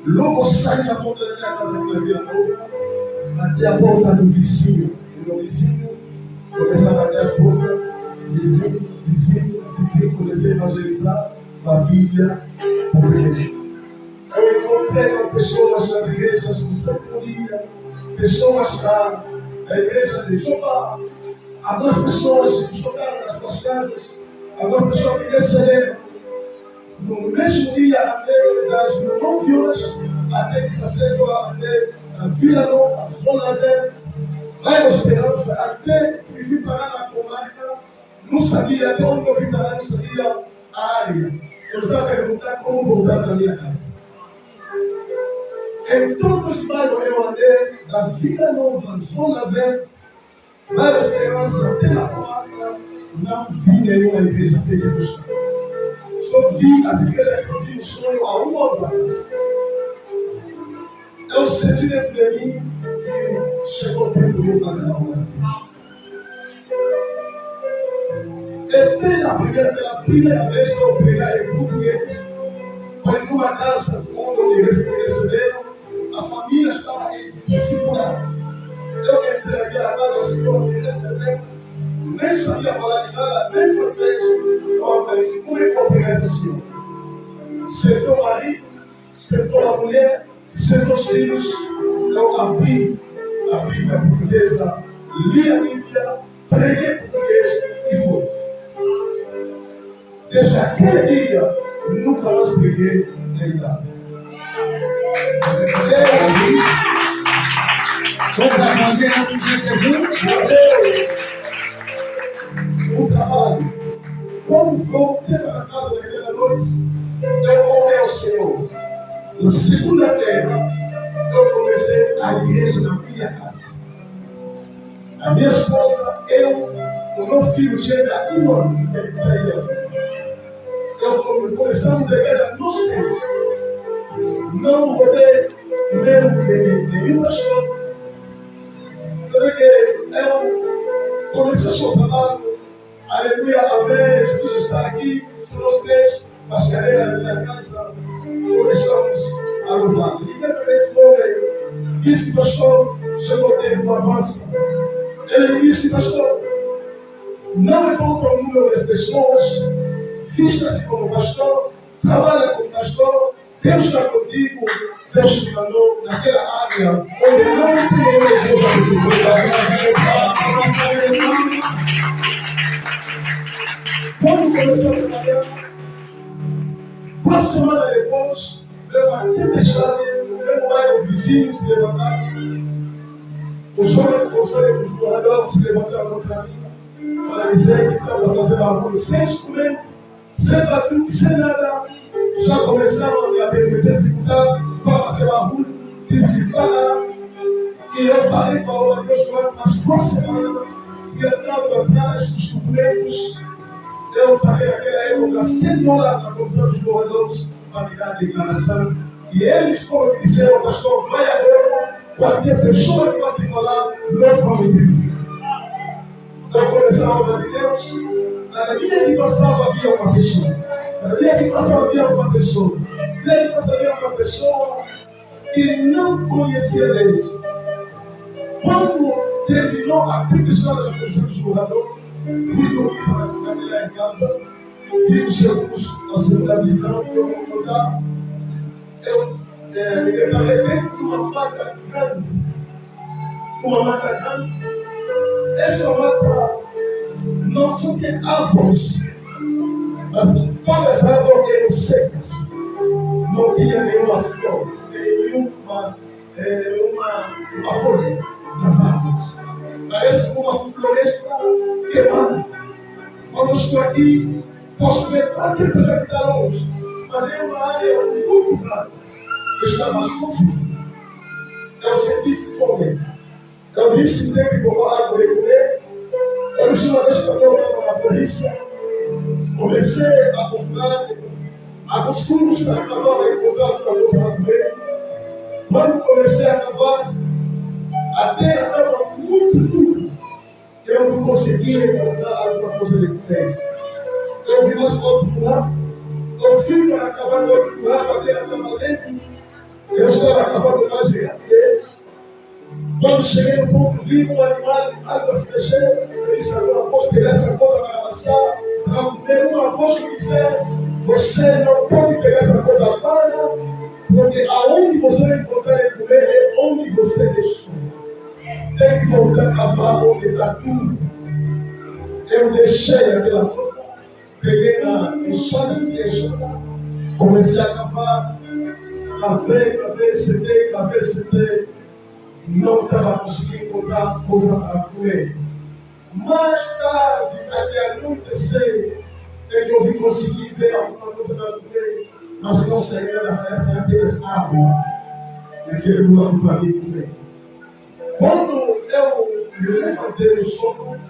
[SPEAKER 7] Logo saí da porta da minha casa, que eu via outra, até a porta do vizinho. O meu vizinho começava a abrir as portas. Vizinho, comecei a evangelizar com a Bíblia por ele. Eu encontrei com pessoas nas igrejas do sétimo dia, pessoas da igreja de Jeová, algumas pessoas que chocaram nas suas casas, algumas pessoas que receberam. No mesmo dia, até das 9 horas, até 16 horas, até a Vila Nova, Zona Verde, Bairro Esperança, até que fui parar na comarca. Não sabia, até onde eu fui parar, não sabia a área. Eu precisava perguntar como voltar para a minha casa. Em todo esse bairro eu andei, da Vila Nova, Zona Verde, Bairro Esperança, até na comarca, não vi nenhuma igreja pentecostal. Só vi as igrejas que eu vi no sonho a uma hora. Eu senti dentro de mim que chegou o tempo de eu fazer a obra de Deus. E pela primeira vez que eu preguei em português, foi numa casa onde me receberam, a família estava em trabalho, o Senhor me recebeu. Nem sabia falar de nada, nem francês. Eu apareci, como é que eu peguei esse Senhor? Sentou o marido, sentou a mulher, sentou os filhos. Eu abri a Bíblia portuguesa, li a Bíblia, preguei português e fui. Desde aquele dia, nunca mais preguei em idade. O trabalho. Quando voltei para casa naquela noite, eu orei ao Senhor. Na segunda-feira, eu comecei a igreja na minha casa. A minha esposa, eu, o meu filho chega em um ano, ele está aí à frente. Começamos a igreja nos três. Não rodei mesmo de nenhum pastor. Quer dizer que eu comecei o seu trabalho. Aleluia, amém. Jesus está aqui. Somos três. As cadeiras da minha casa. Começamos a louvar. E dentro desse homem, disse, pastor, chegou o tempo, avança. Ele me disse, pastor, não importa o número das pessoas, vista-se como pastor, trabalha como pastor, Deus está contigo, Deus te mandou naquela área onde não tem Deus. Quando começamos a trabalhar, 4 semanas depois, veio uma tempestade, veio um bairro vizinho se levantar. Os jovens do conselho dos jogadores se levantaram contra mim para dizer que estamos a fazer barulho sem instrumento, sem batuque, sem nada. Já começaram a me perseguitar para fazer barulho, tive que parar. E eu parei com a obra de Deus durante umas 2 semanas, fui andando atrás dos documentos. Eu parei naquela época 100 horas na comissão dos jogadores para me dar a declaração. E eles, como me disseram, pastor, vai agora, qualquer pessoa que vai te falar, nós vamos intervir. Então começou a obra de Deus. Cada dia que passava havia uma pessoa. Cada dia que passava havia uma pessoa. Cada dia que passava havia uma pessoa que não conhecia Deus. Quando terminou a tempestade da comissão dos jogadores, fui dormir para ficar lá em casa. Vi o seu curso, a segunda visão que eu vou mudar. Eu me deparei dentro de uma mata grande. Uma mata grande. Essa mata não só tem árvores, mas todas as árvores eram secas. Não tinha nenhuma flor, nenhuma folha nas árvores. Parece uma floresta queimada. Quando eu estou aqui, posso ver qualquer pessoa que está longe, mas é uma área muito grande. Eu estava sozinho. Eu senti fome. Eu disse, tem que comprar água e comer. Eu disse uma vez quando eu estava na polícia, comecei a comprar alguns frutos para cavar e comprar alguma coisa para comer. Quando comecei a cavar, a terra estava muito dura. Eu não conseguia encontrar alguma coisa de comer. Eu vi mais outro lado. Eu fui para cavar do outro lado, a terra estava dentro. Eu estava cavando mais de eles. Quando cheguei no ponto, vi um animal, água se mexer. Eu disse, agora posso pegar essa coisa para amassar, para comer. Uma voz que dizer, você não pode pegar essa coisa para, porque aonde você vai encontrar e comer é onde você deixou. Tem que voltar a cavar onde está tudo. Eu deixei aquela coisa, peguei na enxada de queijo, comecei a cavar, cavei, sentei. Não estava conseguindo encontrar coisa para comer. Mais tarde, até anoitecer, é que eu vim conseguir ver alguma coisa para comer, mas não saía da festa, apenas água. Naquele lugar para mim comer. Quando eu me levantei do sono,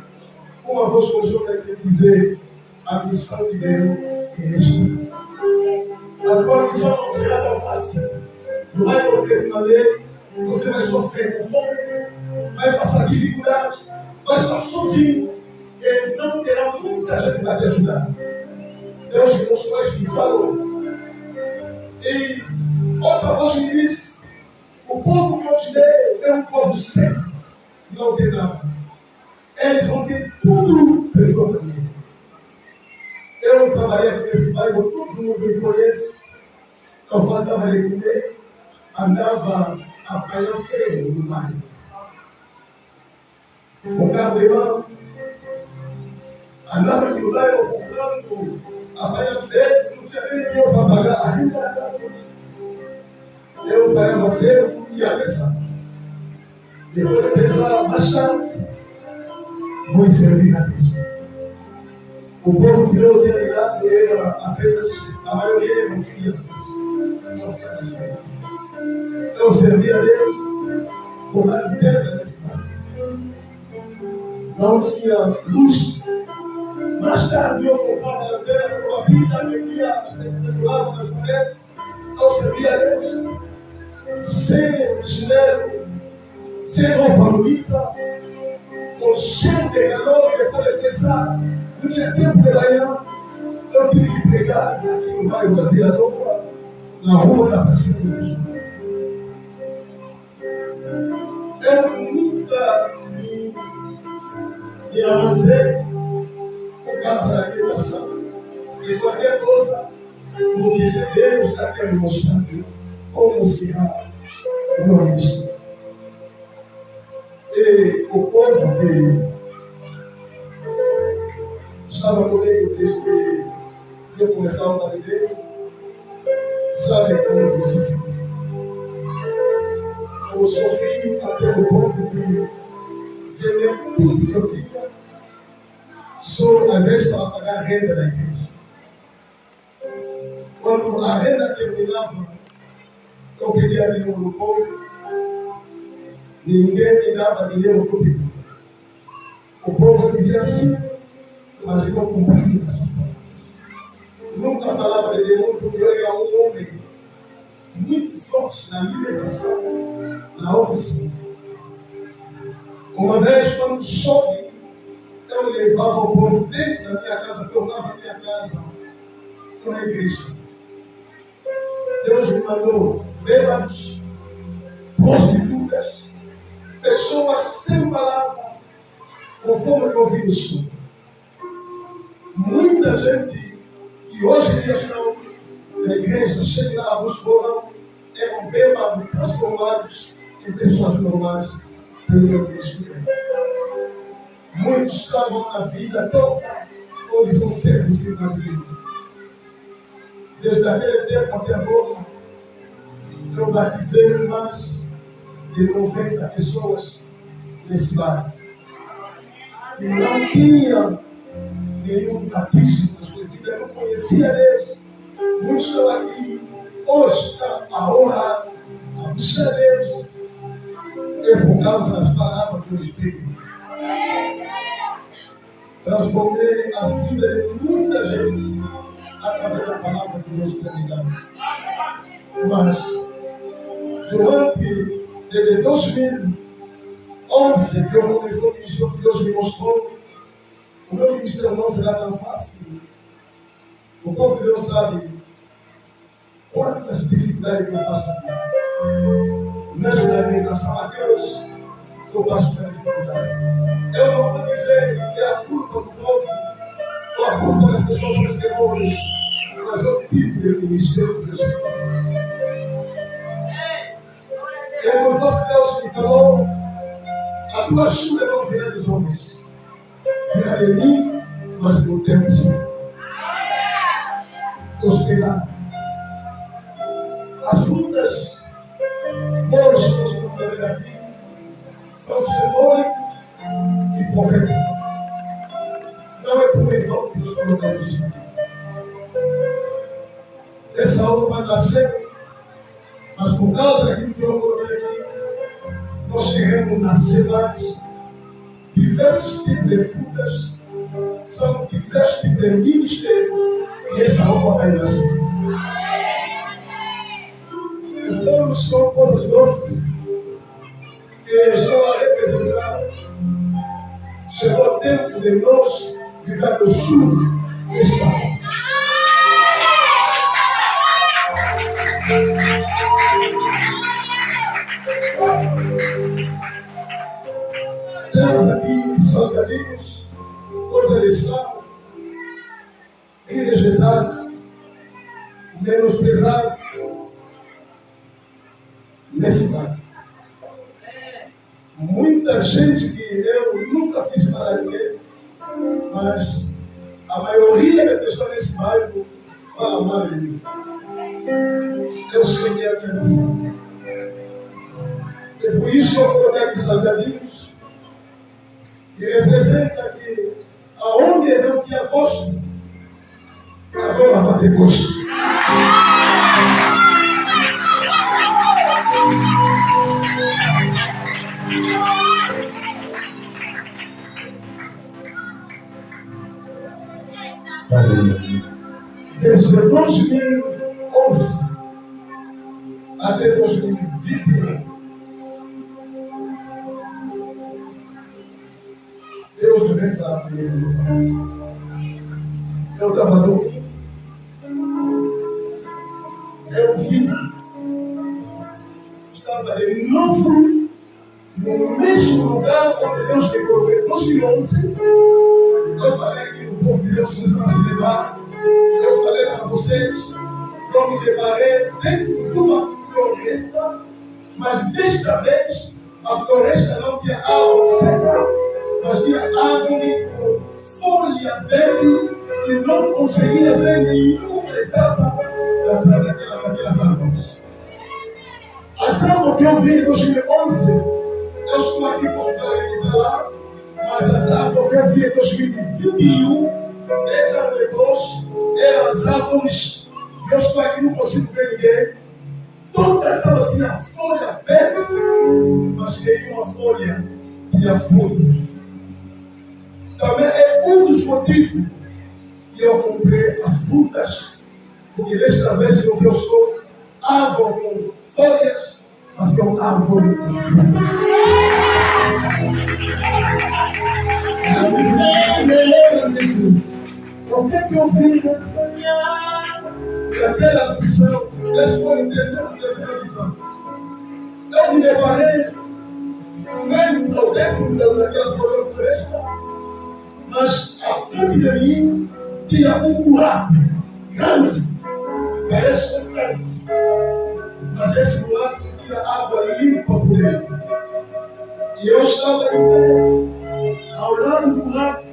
[SPEAKER 7] uma voz começou a dizer: a missão de Deus é esta. A missão não será tão fácil. Não é porque eu falei. Você vai sofrer com fome, vai passar dificuldades, vai estar sozinho e não terá muita gente para te ajudar. Deus me mostrou isso e falou. E outra voz me disse: o povo que eu te dei é um povo sério. não tem nada. Eles vão ter tudo pelo caminho. Eu trabalhei nesse bairro, todo mundo me conhece. Eu faltava de comer, andava a apanhar feio no bairro. O carro de mão, andava no bairro comprando, apanhar feio, não tinha nem dinheiro para pagar a renda da casa. Eu pagava feio e ia pensar. Depois de pensar bastante, vou servir a Deus. O povo que Deus tinha me dado era apenas, a maioria não queria ser. Eu servi a Deus por a inteira da cidade. Não tinha luz. Mais tarde eu comprava a terra com a vida, metia, especulava nas paredes. Eu servi a Deus. Sem chinelo, sem roupa bonita, com cheio de calor, depois de pensar. Não tinha tempo de ganhar, eu tive que pregar aqui no bairro da Vila Nova, na rua da Praça do Jesus. Eu nunca me levantei por causa da educação, de qualquer coisa, porque Deus já tinha me mostrado como se há uma ministra. E o povo que estava comigo desde que eu começava a falar de Deus, sabe como eu sofri. Eu sofri até o ponto de vender tudo que eu tinha, só ao invés para pagar a renda da igreja. Quando a renda terminava, eu pedia dinheiro no povo, ninguém me dava dinheiro que eu pedia. O povo dizia assim, mas não cumpria as suas palavras. Nunca falava de Deus, porque eu era um homem muito forte na libertação, na oração. Uma vez, quando chove, eu levava o povo dentro da minha casa, tornava a minha casa uma igreja. Deus me mandou bêbados, prostitutas, pessoas sem palavra, conforme eu ouvi no sul. Muita gente que hoje em dia estão na igreja, chega lá, alguns foram, eram bêbados, transformados em pessoas normais, pelo meu Cristo. Muitos estavam na vida toda, onde são servos e Deus. Desde aquele tempo até agora, eu batizei mais de 90 pessoas nesse bairro. E não tinha nenhum batismo na sua vida, eu não conhecia Deus. Muitos estão aqui hoje a orar, a buscar Deus, é por causa das palavras do Espírito. Transformei a vida de muita gente através da palavra que Deus tem me dado. Mas, durante desde 2011 que eu comecei o ministério que Deus me mostrou, o meu ministério não será tão fácil. O povo de Deus sabe quantas dificuldades que eu passo aqui. Mesmo na alimentação a Deus, eu passo por dificuldade. Eu não vou dizer que é a culpa do povo ou a culpa das pessoas dos demônios, mas é o tipo de ministério que Deus tem. E quando fosse Deus que falou, a tua chuva não virá dos homens, virá de mim, mas no tempo certo. Hospedar. As frutas, moros que nós vamos ver aqui, são simbólicos e proféticos. Não é por então que nós colocamos isso aqui. Essa obra vai nascer, mas por causa daquilo que eu coloquei aqui, nós queremos nascer mais. Diversos tipos de frutas, são diversos tipos de ministério, e essa obra vai nascer. Os donos são coisas doces, que estão a representar. Chegou o tempo de nós viver no sul desta obra. menosprezados nesse bairro. Muita gente que eu nunca fiz para ninguém, mas a maioria das pessoas nesse bairro fala mal de mim. Eu cheguei a minha assim. E por isso eu vou botar aqui salgadinhos, que representa que aonde não tinha gosto, agora vai ter gosto. Desde 2011 até 2021, Deus vem falar comigo no final. Eu estava dormindo. Eu vi. Estava de novo no mesmo lugar onde Deus me colocou em 2011. Eu falei que o povo de Deus começou a se levar. Eu falei para vocês que eu me deparei dentro de uma floresta, mas desta vez a floresta não tinha árvore seca, mas tinha árvore com folha verde e não conseguia ver nenhuma etapa daquelas árvores. As árvores que eu vi em 2011, eu estou aqui com o cara lá, mas as árvores que eu vi em 2021, essas depois, eram as árvores que eu estou aqui, não consigo ver ninguém. Todas as árvores tinham folha verde, mas nenhuma folha tinha frutos. Também é um dos motivos que eu comprei as frutas, porque desta vez eu não sou árvore com folhas, mas que é uma árvore com frutos. O que eu vi naquela visão? Essa foi a terceira visão. Eu me deparei vendo dentro daquela floresta, mas à frente de mim tinha um buraco grande, parece um tanque, mas esse buraco tinha água limpa por dentro. E eu estava em pé, ao lado do buraco.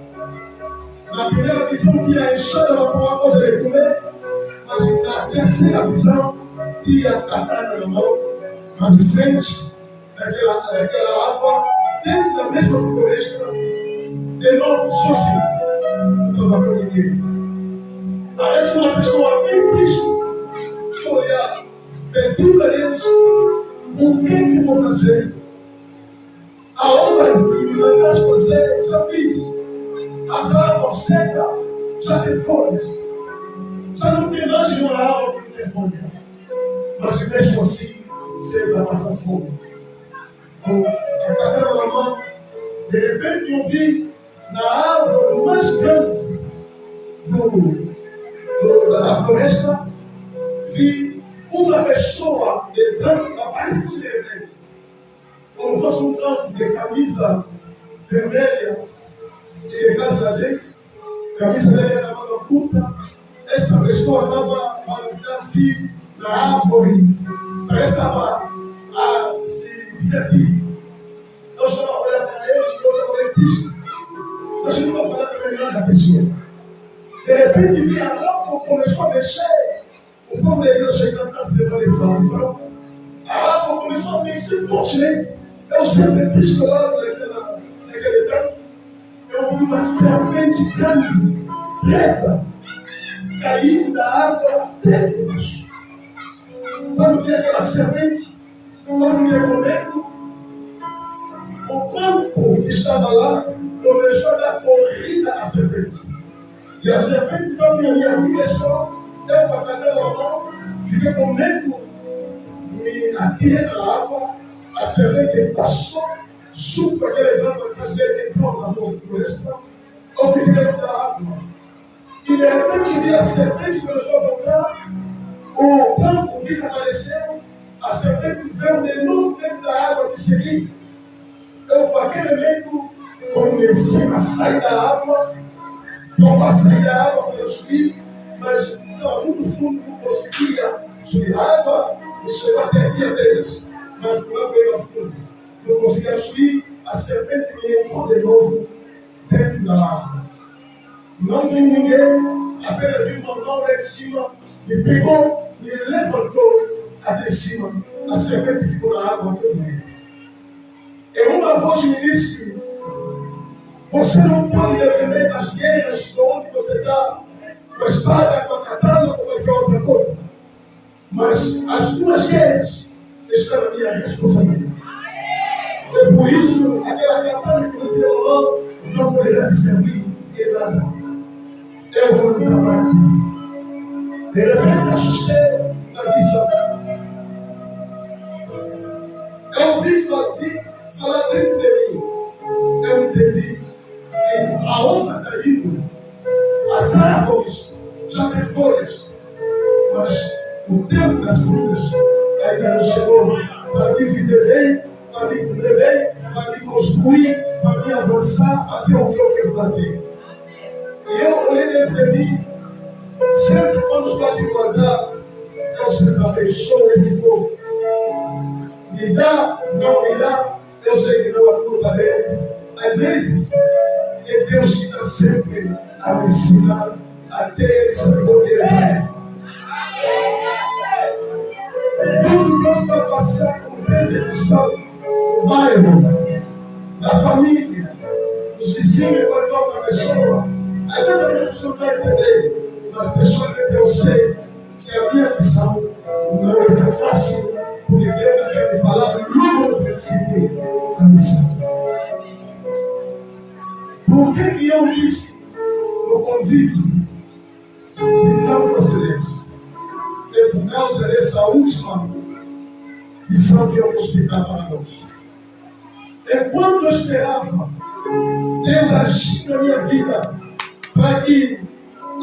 [SPEAKER 7] Na primeira visão tinha enxada para alguma coisa de comer, mas na terceira visão tinha katana na mão, mas de frente daquela água, dentro da mesma floresta, de novo, sozinho, não estava com ninguém. Parece uma pessoa bem triste, de olhar, pedindo a Deus, o que eu vou fazer? A obra que me mandaste fazer, já fiz. As árvores secas já tem folhas. Já não tem mais nenhuma árvore que tem folha. Mas mesmo assim, sempre a nossa folha. Com a katana na mão, de repente eu vi na árvore mais grande da floresta, vi uma pessoa de branco, aparece de repente, como fosse um branco de camisa vermelha e de calça jeans, camisa dele era manga curta. Essa pessoa estava balançando assim na árvore, parece que estava a se divertir. Eu estava olhando para ele e eu estava bem triste. Mas eu não vou falar também nada da pessoa. De repente vi a árvore, começou a mexer. O povo da igreja chegando a se levar essa visão. A árvore começou a mexer fortemente. Eu sempre triste do lado daquele tanque. Eu vi uma serpente grande, preta, caindo da árvore até embaixo. Quando vi aquela serpente, eu fiquei com medo. O banco que estava lá começou a dar corrida à serpente. E a serpente estava em minha direção, eu com a cadela na mão, fiquei com medo, me atirei na água, a serpente passou, junto com aquele banco atrás dele, entrou na floresta, eu fiquei dentro da água. E de repente vi a serpente começou a voltar, o banco desapareceu, a serpente veio de novo dentro da água de seguir. Eu com aquele medo comecei a sair da água, não passei da água para eu subir, mas estava muito fundo, não conseguia subir água e chegou até aqui deles. Mas não veio a fundo. Não conseguia subir, a serpente me entrou de novo dentro da água. Não vi ninguém, apenas vi uma mão lá em cima, me pegou, me levantou até cima. A serpente ficou na água todo dia. E uma voz me disse: você não pode defender as guerras de onde você está, com a espada, com a katana, com qualquer outra coisa. Mas as duas guerras estão na minha responsabilidade. E por isso, aquela katana que você falou não poderá te servir em nada. Eu vou lutar para ti. De repente, assustei na visão. Eu ouvi falar dentro de mim. Eu entendi que a onda está indo. As árvores já têm folhas. Mas o tempo das frutas ainda não chegou para me viver bem, para me comer bem, para me construir, para me avançar, fazer o que eu quero fazer. E eu olhei dentro de mim, sempre quando estou aqui guardado, eu sempre abençoo esse povo. Me dá, não me dá, eu sei que não é culpa dele. Às vezes, é Deus que está sempre a me ensinar até ele saber o que é. Tudo que eu estou passando como perseguição no bairro, na família, nos vizinhos, quando eu uma pessoa, às vezes a pessoa não vai entender, mas a pessoa que eu sei que a minha missão não é tão fácil, porque Deus quer me falar logo no princípio da missão. Por que eu disse no convite, se não fosse Deus? É por causa dessa última visão que eu vou explicar para nós. Enquanto eu esperava Deus agir na minha vida para que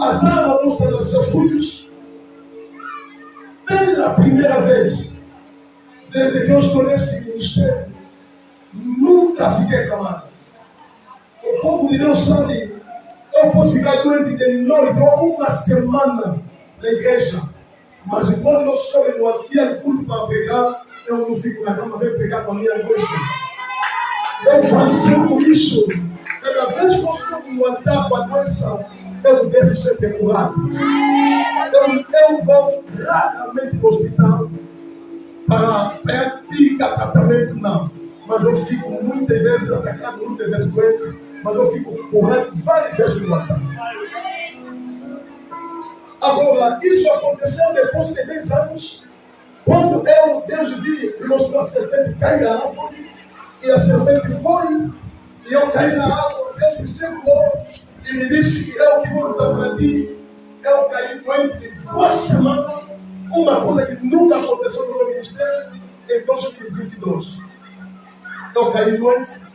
[SPEAKER 7] as árvores possam lançar frutos, pela primeira vez, desde que eu estou nesse ministério, nunca fiquei calado. O povo de Deus sabe, eu posso ficar doente de noite ou uma semana na igreja, mas quando eu soube no dia do culto para pregar, eu não fico na cama, venho pregar com a minha voz. Eu falo sempre por isso. Cada vez que eu soube no altar com a doença, eu devo ser curado. Eu vou raramente para o hospital para pedir tratamento, não. Mas eu fico muitas vezes atacado, muitas vezes doente, mas eu fico correndo várias vezes no altar. Agora, isso aconteceu depois de 10 anos, quando Deus vi e mostrou a serpente cair na árvore, e a serpente foi, e eu caí na árvore, Deus me segurou e me disse que eu que vou lutar para ti. Eu caí doente de 2 semanas, uma coisa que nunca aconteceu no meu ministério, em 2022. Eu caí doente,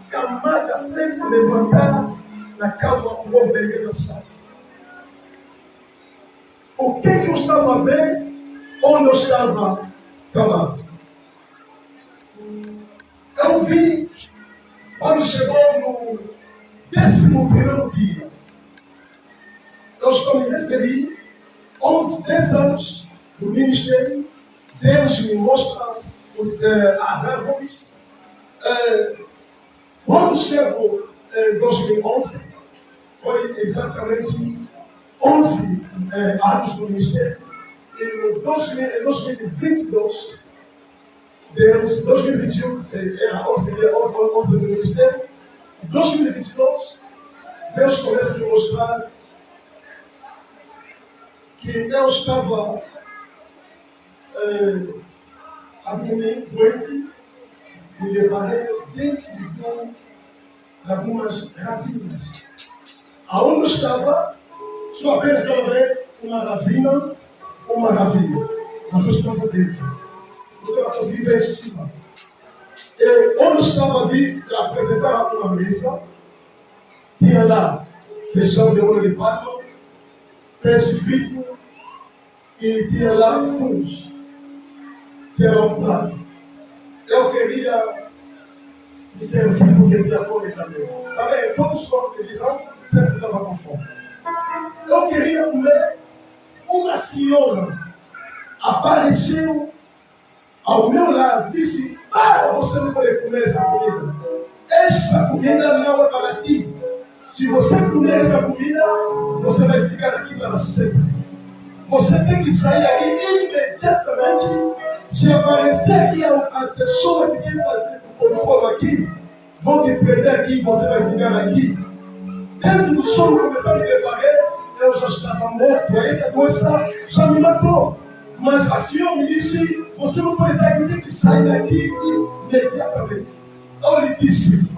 [SPEAKER 7] camada sem se levantar na cama, o povo da igreja sabe. O que eu estava a ver onde eu estava calado? Eu vi, quando chegou no 11º dia, eu estou me referindo, 10 anos do ministério, Deus me mostra as árvores. Quando chegou em 2011, foi exatamente 11 anos do ministério. E em 2022, Deus, 2021, era 11 do ministério. Em 2022, Deus começa a me mostrar que eu estava a dormir doente, me deparei dentro de algumas ravinas. Aonde eu estava, só apenas eu ver uma ravina, mas eu estava dentro. Eu consegui ver em cima. E onde eu estava ali para apresentar uma mesa, tinha lá feijão de ouro de palma, peixe frito e tinha lá fungos, que era um prato. Eu queria me servir porque tinha fome também. Também todos os de televisão sempre estavam com fome. Eu queria comer uma senhora apareceu ao meu lado, disse: para, você não pode comer essa comida. Essa comida não é para ti. Se você comer essa comida, você vai ficar aqui para sempre. Você tem que sair daqui imediatamente. Se aparecer aqui as pessoas que querem fazer o povo aqui, vão te prender aqui e você vai ficar aqui. Dentro do sono começar a me deparar, eu já estava morto, aí a doença já me matou. Mas a senhora me disse: você não pode estar aqui, tem que sair daqui imediatamente. Eu lhe disse: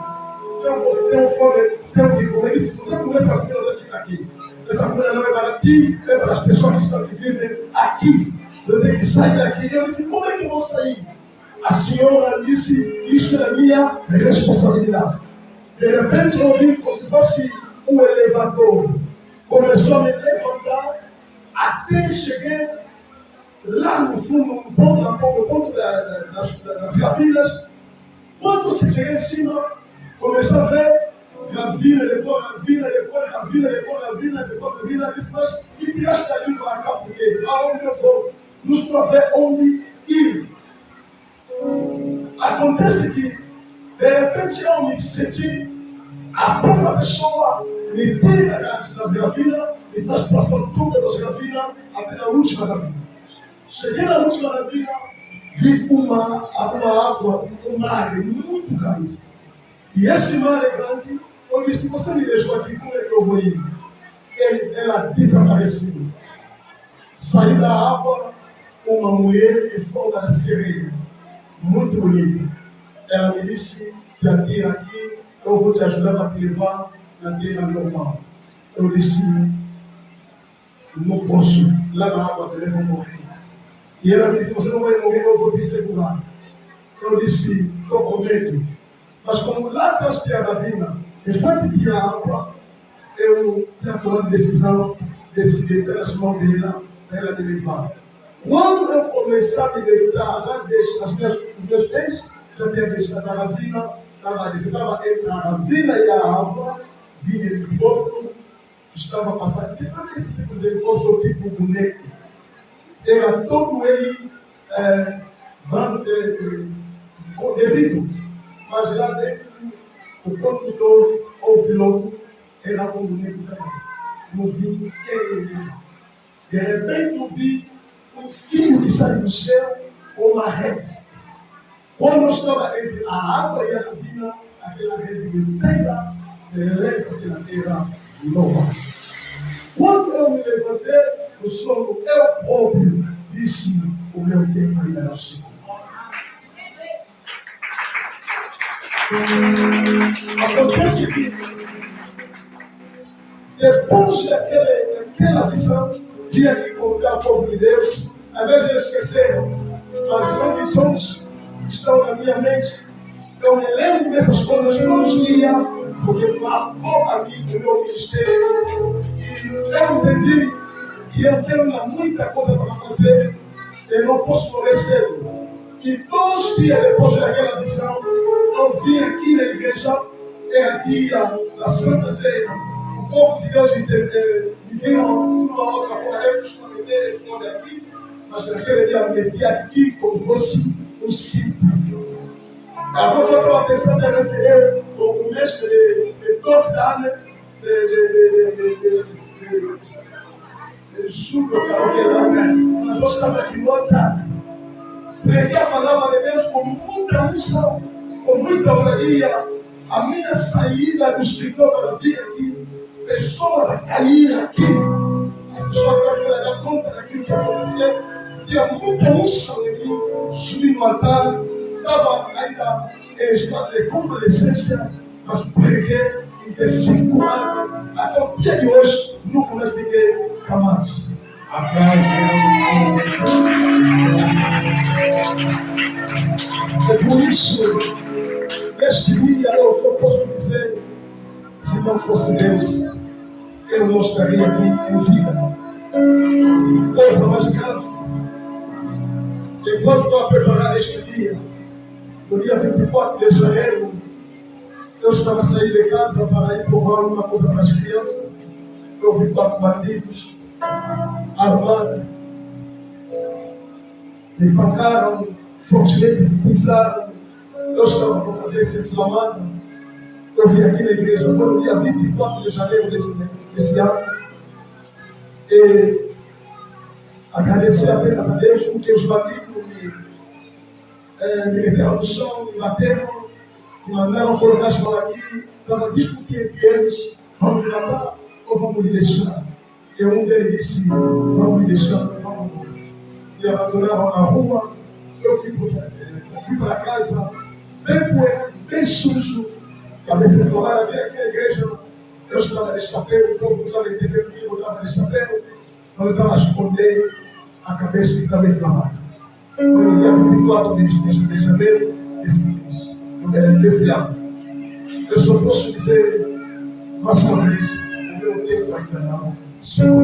[SPEAKER 7] tenho fome, tenho que comer. E se você comer essa comida, eu vou ficar aqui. Essa comida não é para ti, é para as pessoas que estão vivendo aqui. Eu tenho que sair daqui. Eu disse: como é que eu vou sair? A senhora disse: isso é minha responsabilidade. De repente eu vi como se fosse um elevador. Começou a me levantar até cheguei lá no fundo, no ponto das gavilhas. Quando se cheguei em cima, comecei a ver gavina, depois gavina, depois gavina, depois gavina, depois gavina. Disse: mas que tiraste daqui para cá? Porque aonde eu vou? Nos prover onde ir. Acontece que, de repente, eu me senti a própria pessoa me tira das gavinas e faz passar todas as gavinas até a última gavina. Cheguei na última gavina, vi uma água, um mar muito grande. E esse mar é grande. Eu disse: você me deixou aqui, como é que eu vou ir? Ela desapareceu. Saiu da água uma mulher em forma de sereia, muito bonita. Ela me disse: se atira aqui, eu vou te ajudar para te levar na terra normal. Eu disse: não posso, lá na água eu vou morrer. E ela me disse: você não vai morrer, eu vou te segurar. Eu disse: estou com medo. Mas como lá atrás tinha a gavina, em frente tinha a água, eu tinha tomado a decisão, decidi ter as mãos dela, para ela me levar. Quando eu comecei a me deitar, já deixei os meus pés, já tinha deixado a gavina, estava entre a gavina e a água, vinha de helicóptero, estava passando, esse tipo de helicóptero, tipo boneco. Era todo ele de vidro, mas lá dentro o condutor ou o piloto era um boneco também. Não vi quem ele era. De repente eu vi um fio que saiu do céu com uma rede. Quando eu estava entre a água e a gavina, aquela rede me pega e leva pela terra nova. Quando eu me levantei do sono, eu próprio disse: o meu tempo ainda não chegou. Acontece que, depois daquela visão, vinha de encontrar o povo de Deus, às vezes eles esqueceram, mas são visões que estão na minha mente. Eu me lembro dessas coisas todos os dias, porque marcou a mim o meu ministério. E eu entendi que eu tenho muita coisa para fazer, eu não posso morrer cedo. E 2 dias depois daquela visão, eu vim aqui na igreja, era dia da Santa Ceia. O povo de Deus me viram de uma outra forma, eu costumo meter fora aqui, mas naquele dia eu meti aqui como se fosse um símbolo. Agora eu estava pensando em receber um mestre de 12 anos de julho, mas eu estava aqui voltado. Preguei a palavra de Deus com muita unção, com muita ousadia. A minha saída do escritório para vir aqui, pessoas a cair aqui, as pessoas para dar conta daquilo que aconteceu. Tinha muita unção em mim, subi no altar, estava ainda em estado de convalescência, mas preguei e de 5 anos, até o dia de hoje, nunca mais fiquei camado.
[SPEAKER 1] Aplausos.
[SPEAKER 7] É por isso, neste dia eu só posso dizer: se não fosse Deus, eu não estaria aqui em vida. Coisa mais grave. Enquanto estou a preparar este dia, no dia 24 de janeiro, eu estava saindo de casa para ir provar alguma coisa para as crianças. Eu vi 4 bandidos armada. Me pancaram, fortemente me pisaram. Eu estava com a cabeça inflamada. Eu vim aqui na igreja, foi no dia 24 de janeiro desse ano. E agradecer apenas a Deus porque os bandidos me meteram no chão, me bateram, me mandaram colocar as mãos aqui, para discutir entre eles, vamos me matar ou vamos me deixar? E um deles disse, vamos me deixar, vamos me abandonaram na rua. Eu fui para casa, bem poeira, bem sujo, cabeça inflamada, vim aqui na igreja, eu estava de chapéu, o povo estava entendendo comigo, eu estava de chapéu, quando eu estava a esconder, a cabeça estava inflamada. Foi no dia 24 de janeiro desse ano. Eu só posso dizer, mais uma vez, o meu tempo ainda não chegou.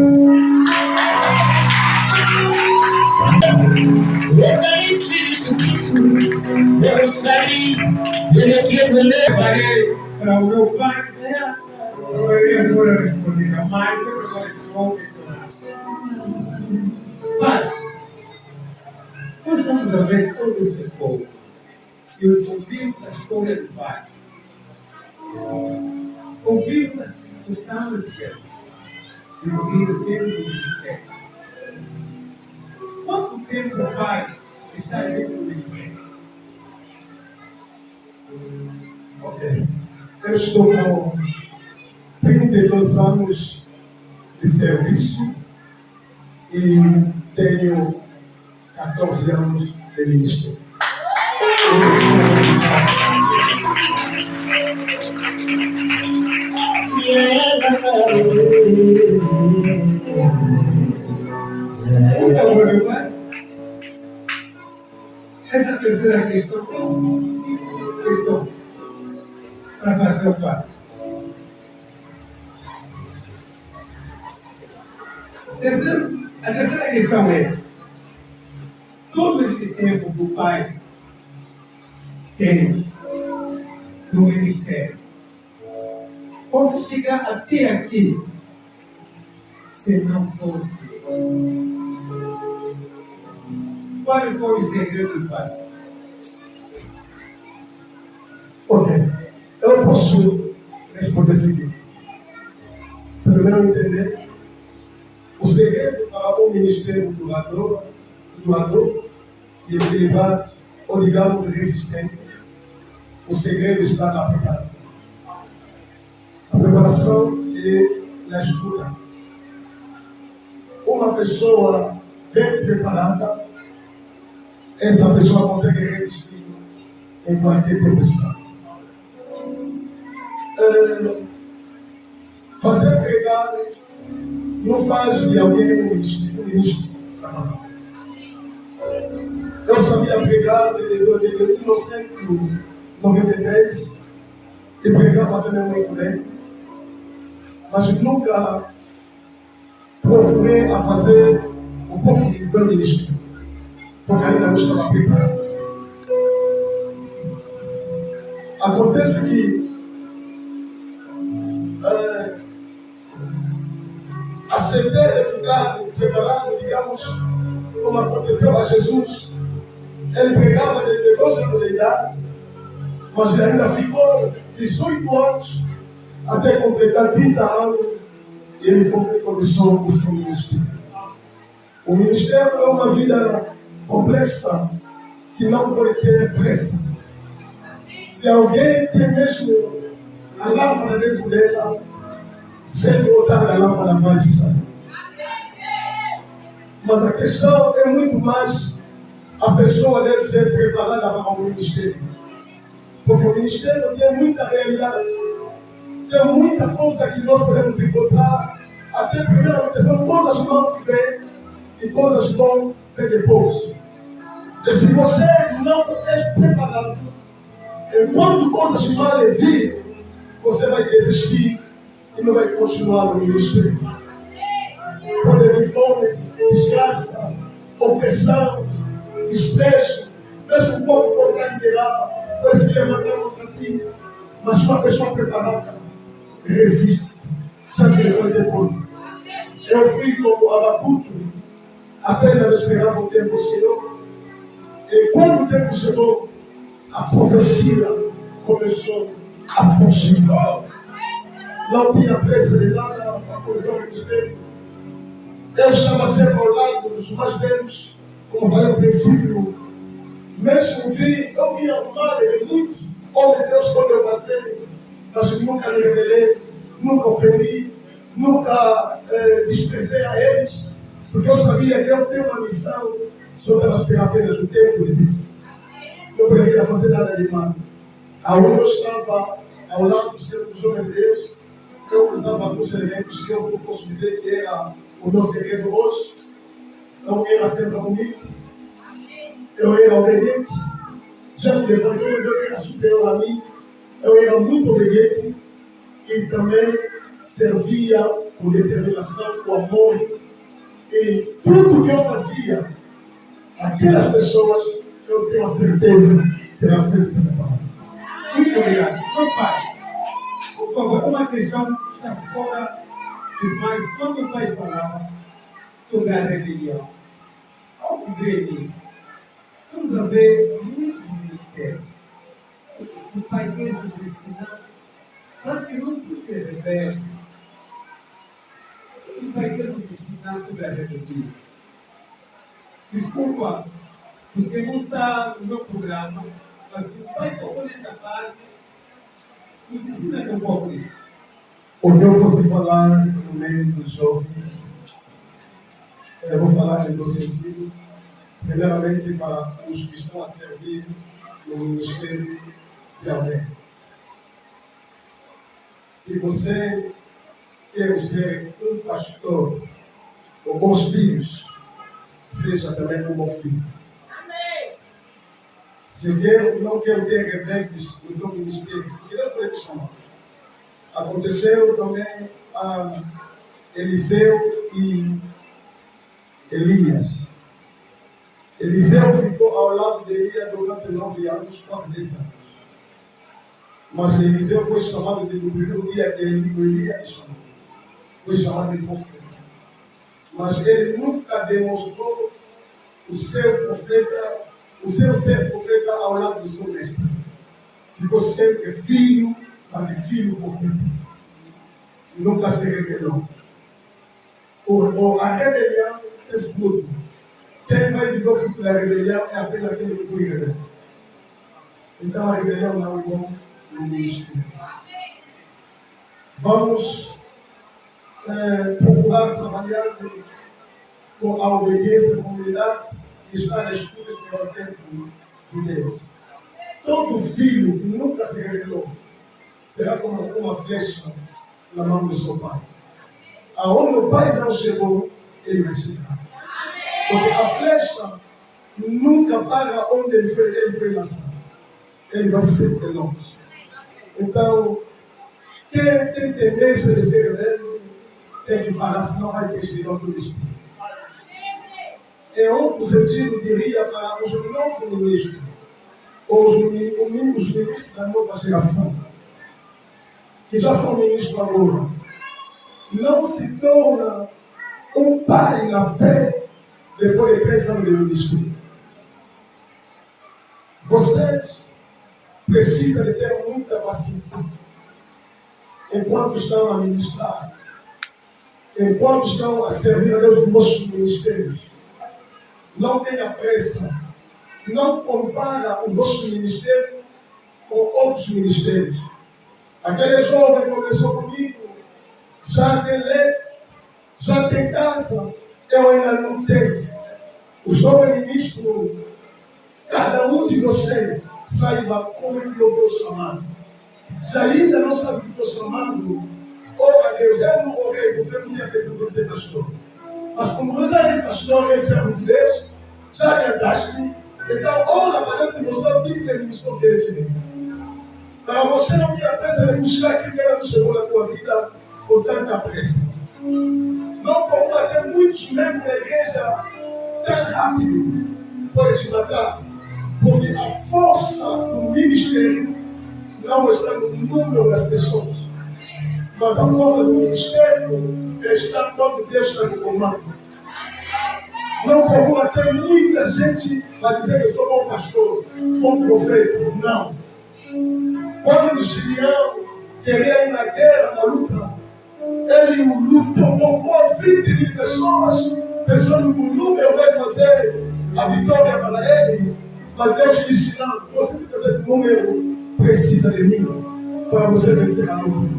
[SPEAKER 1] Preparei para o meu pai, eu vou responder a mais, sempre vai responder. Pai, nós estamos a ver todo esse povo e ouvimos a história do Pai. Ouvimos as circunstâncias e ouvimos o tempo do ministério. Quanto tempo o Pai está dentro do ministério?
[SPEAKER 7] Ok. Eu estou com 32 anos de serviço e tenho 14 anos de ministério.
[SPEAKER 1] Por favor, meu pai. Essa terceira questão é uma simples questão para fazer o pai. A terceira questão é: todo esse tempo que o pai tem no ministério, posso chegar até aqui se não for Deus? Qual foi o segredo do pai?
[SPEAKER 7] Ok. Eu posso responder o seguinte. Primeiro entender, o segredo para um ministério duradouro e equilibrado, ou digamos resistente, o segredo está na preparação. A preparação e na escuta. Uma pessoa bem preparada, essa pessoa consegue resistir em qualquer tempestade. Fazer pregar não faz de alguém um ministro. Eu sabia pregar desde 1993 e pregava também muito bem, mas nunca procurei a fazer um pouco de bom ministro, porque ainda não estava preparado. Acontece que aceitei ficar preparado, digamos, como aconteceu a Jesus. Ele pregava desde 12 anos de idade, mas ele ainda ficou 18 anos até completar 30 anos e ele começou o seu ministério. O ministério é uma vida complexa que não pode ter pressa. Se alguém tem mesmo a lâmpada dentro dela, sem botar a lâmpada vai sair. Mas a questão é muito mais, a pessoa deve ser preparada para o ministério. Porque o ministério tem muita realidade. Tem muita coisa que nós podemos encontrar. Até primeiramente são coisas boas que vêm e coisas boas vêm depois. E se você não estiver preparado, enquanto coisas mal vir, você vai desistir e não vai continuar no ministério. Pode vir fome, desgraça, opressão, desprezo, mesmo um pouco por liderar, pode se levantar contra ti, mas uma pessoa preparada resiste. Já que ele pode ter coisa. Eu fui como Abacuque, apenas esperava o tempo do Senhor. E quando o tempo chegou, a profecia começou a funcionar. Não tinha pressa de nada para começar o ministério. Eu estava sempre ao lado dos mais velhos, como falei no princípio. Mesmo eu vi a mal de muitos homens de Deus quando eu passei, mas nunca me rebelei, nunca ofendi, nunca desprezei a eles, porque eu sabia que eu tenho uma missão sobre elas pegar apenas o tempo de Deus. Eu não queria fazer nada de mal. Aonde eu estava ao lado do centro dos homens de Deus, eu usava alguns elementos que eu não posso dizer que era o meu segredo hoje. Não era sempre comigo. Eu era obediente. Já me depois eu era superior a mim. Eu era muito obediente e também servia com determinação, com amor. E tudo que eu fazia, aquelas pessoas, eu tenho a certeza, será feito pela palavra.
[SPEAKER 1] Muito obrigado. Meu pai, por favor, uma questão que está fora dos mais. Quando o pai falava sobre a rebelião, ao viver aqui, vamos a ver muitos ministérios. O pai quer nos ensinar, mas que não fique rebelde. O pai quer nos ensinar sobre a rebeldia. Desculpa, porque não está no meu programa, mas o pai tocou nessa parte, nos ensina um pouco isso.
[SPEAKER 7] O que eu posso falar no meio dos jovens, eu vou falar em dois sentidos. Primeiramente, para os que estão a servir no ministério de alguém. Se você quer ser um pastor, ou bons filhos, seja também um bom filho. Se não quero ter rebeldes no meu ministério, que Deus vai te chamar. Aconteceu também a Eliseu e Elias. Eliseu ficou ao lado de Elias durante 9 anos, quase 10 anos. Mas Eliseu foi chamado no primeiro dia que Elias chamou. Foi chamado de profeta. Mas ele nunca demonstrou o seu ser profeta ao lado do seu mestre. Ficou sempre filho, mas de filho profeta. Nunca se rebelou. A rebelião é fruto. Quem vai viver o fruto da rebelião é apenas aquele que foi rebelde. Então a rebelião não é bom no ministério. Vamos procurar trabalhar com a obediência da comunidade e estar na escuta do tempo de Deus. Todo filho que nunca se rebelou será como uma flecha na mão do seu pai. Aonde o pai não chegou, ele vai chegar. Porque a flecha nunca para onde ele foi lançado. Ele vai sempre longe. Então, quem tem tendência de ser rebelde tem que parar, senão vai perder o turismo. Em outro sentido, diria para os novos ministros, ou os ministros da nova geração, que já são ministros agora, não se torna um pai na fé depois de 3 anos de ministério. Vocês precisam de ter muita paciência enquanto estão a ministrar, enquanto estão a servir a Deus nos vossos ministérios. Não tenha pressa. Não compara o vosso ministério com outros ministérios. Aquele jovem começou comigo, já tem leite, já tem casa, eu ainda não tenho. O jovem ministro, cada um de vocês saiba como é que eu estou chamando. Se ainda não sabe o que estou chamando, ora Deus, eu não vou ver, porque eu não tinha pensado em ser pastor. Mas como eu já era pastor e servo de Deus, já adiantaste, então ora para Deus te mostrar o tipo de ministro que Ele te deu. Para você não ter a pressa de buscar aquilo que ela não chegou na tua vida com tanta pressa. Não procura ter muitos membros da igreja tão rápido por te matar, porque a força do ministério não está no número das pessoas, mas a força do ministério está quando Deus está no comando. Não como até muita gente vai dizer que eu sou bom pastor, bom profeta. Não. Quando Gideão queria ir na guerra, na luta, ele lutou com 20 mil pessoas, pensando que o número vai fazer a vitória para ele. Mas Deus disse: não, você precisa de número, precisa de mim para você vencer a luta.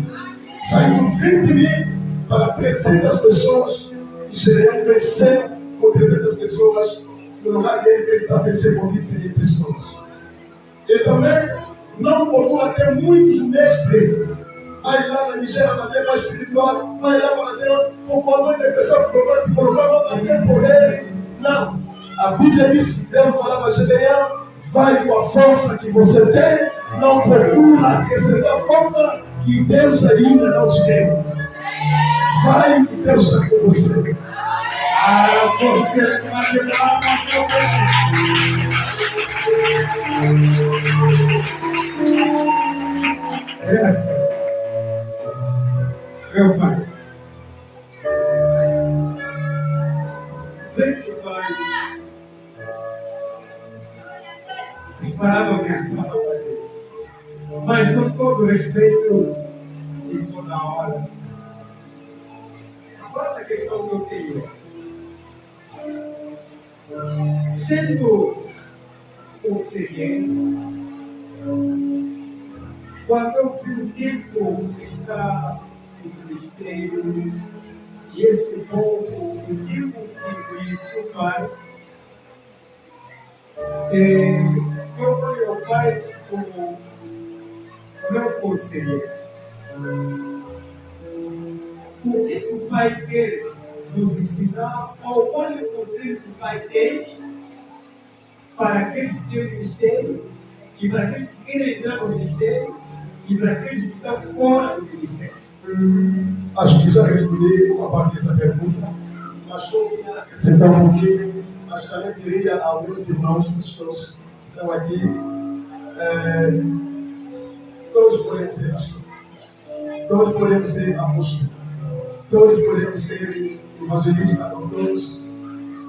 [SPEAKER 7] Saiu 20 mil para 300 pessoas e Gideão venceu com 300 pessoas, no lugar de ele precisar vencer com 20 mil pessoas. E também não colocou até muitos mestres. Vai lá na Nigéria, na terra espiritual, vai lá para Deus, com uma de pessoas que colocavam até por ele. Não. A Bíblia diz: Deus falava a Gideão, vai com a força que você tem, não procura receber a força que Deus ainda não te deu. Vai que Deus está com você.
[SPEAKER 1] Essa. Meu Pai. Vem que Pai. Disparava minha cama, mas com todo respeito e toda hora. Agora a questão que eu tenho. Sendo conselheiro, quando eu vi o tempo que está no ministério e esse povo, o tempo que isso, Pai, eu falei ao Pai como meu conselheiro. O que o Pai quer nos ensinar, ou qual é o conselho que o Pai tem para aqueles que têm o ministério e para aqueles que querem entrar no ministério e para aqueles que estão fora do ministério?
[SPEAKER 7] Acho que já respondi uma parte dessa pergunta, mas só para acrescentar um pouquinho, mas também diria a alguns irmãos cristãos que estão aqui, todos podemos ser pastores, todos podemos ser apóstolos, todos podemos ser evangelistas, doutores,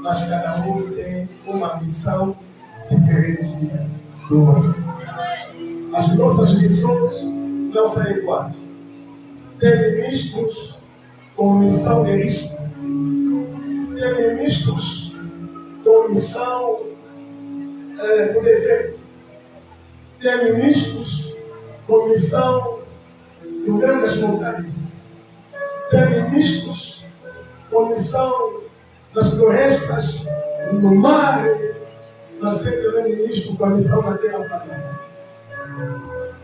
[SPEAKER 7] mas cada um tem uma missão diferente do outro. As nossas missões não são iguais. Tem ministros com missão de risco. Tem ministros com missão no deserto. Tem ministros com missão no meio das montanhas. Tem ministros com missão nas florestas, no mar. Mas tem também ministro com a missão na terra plana.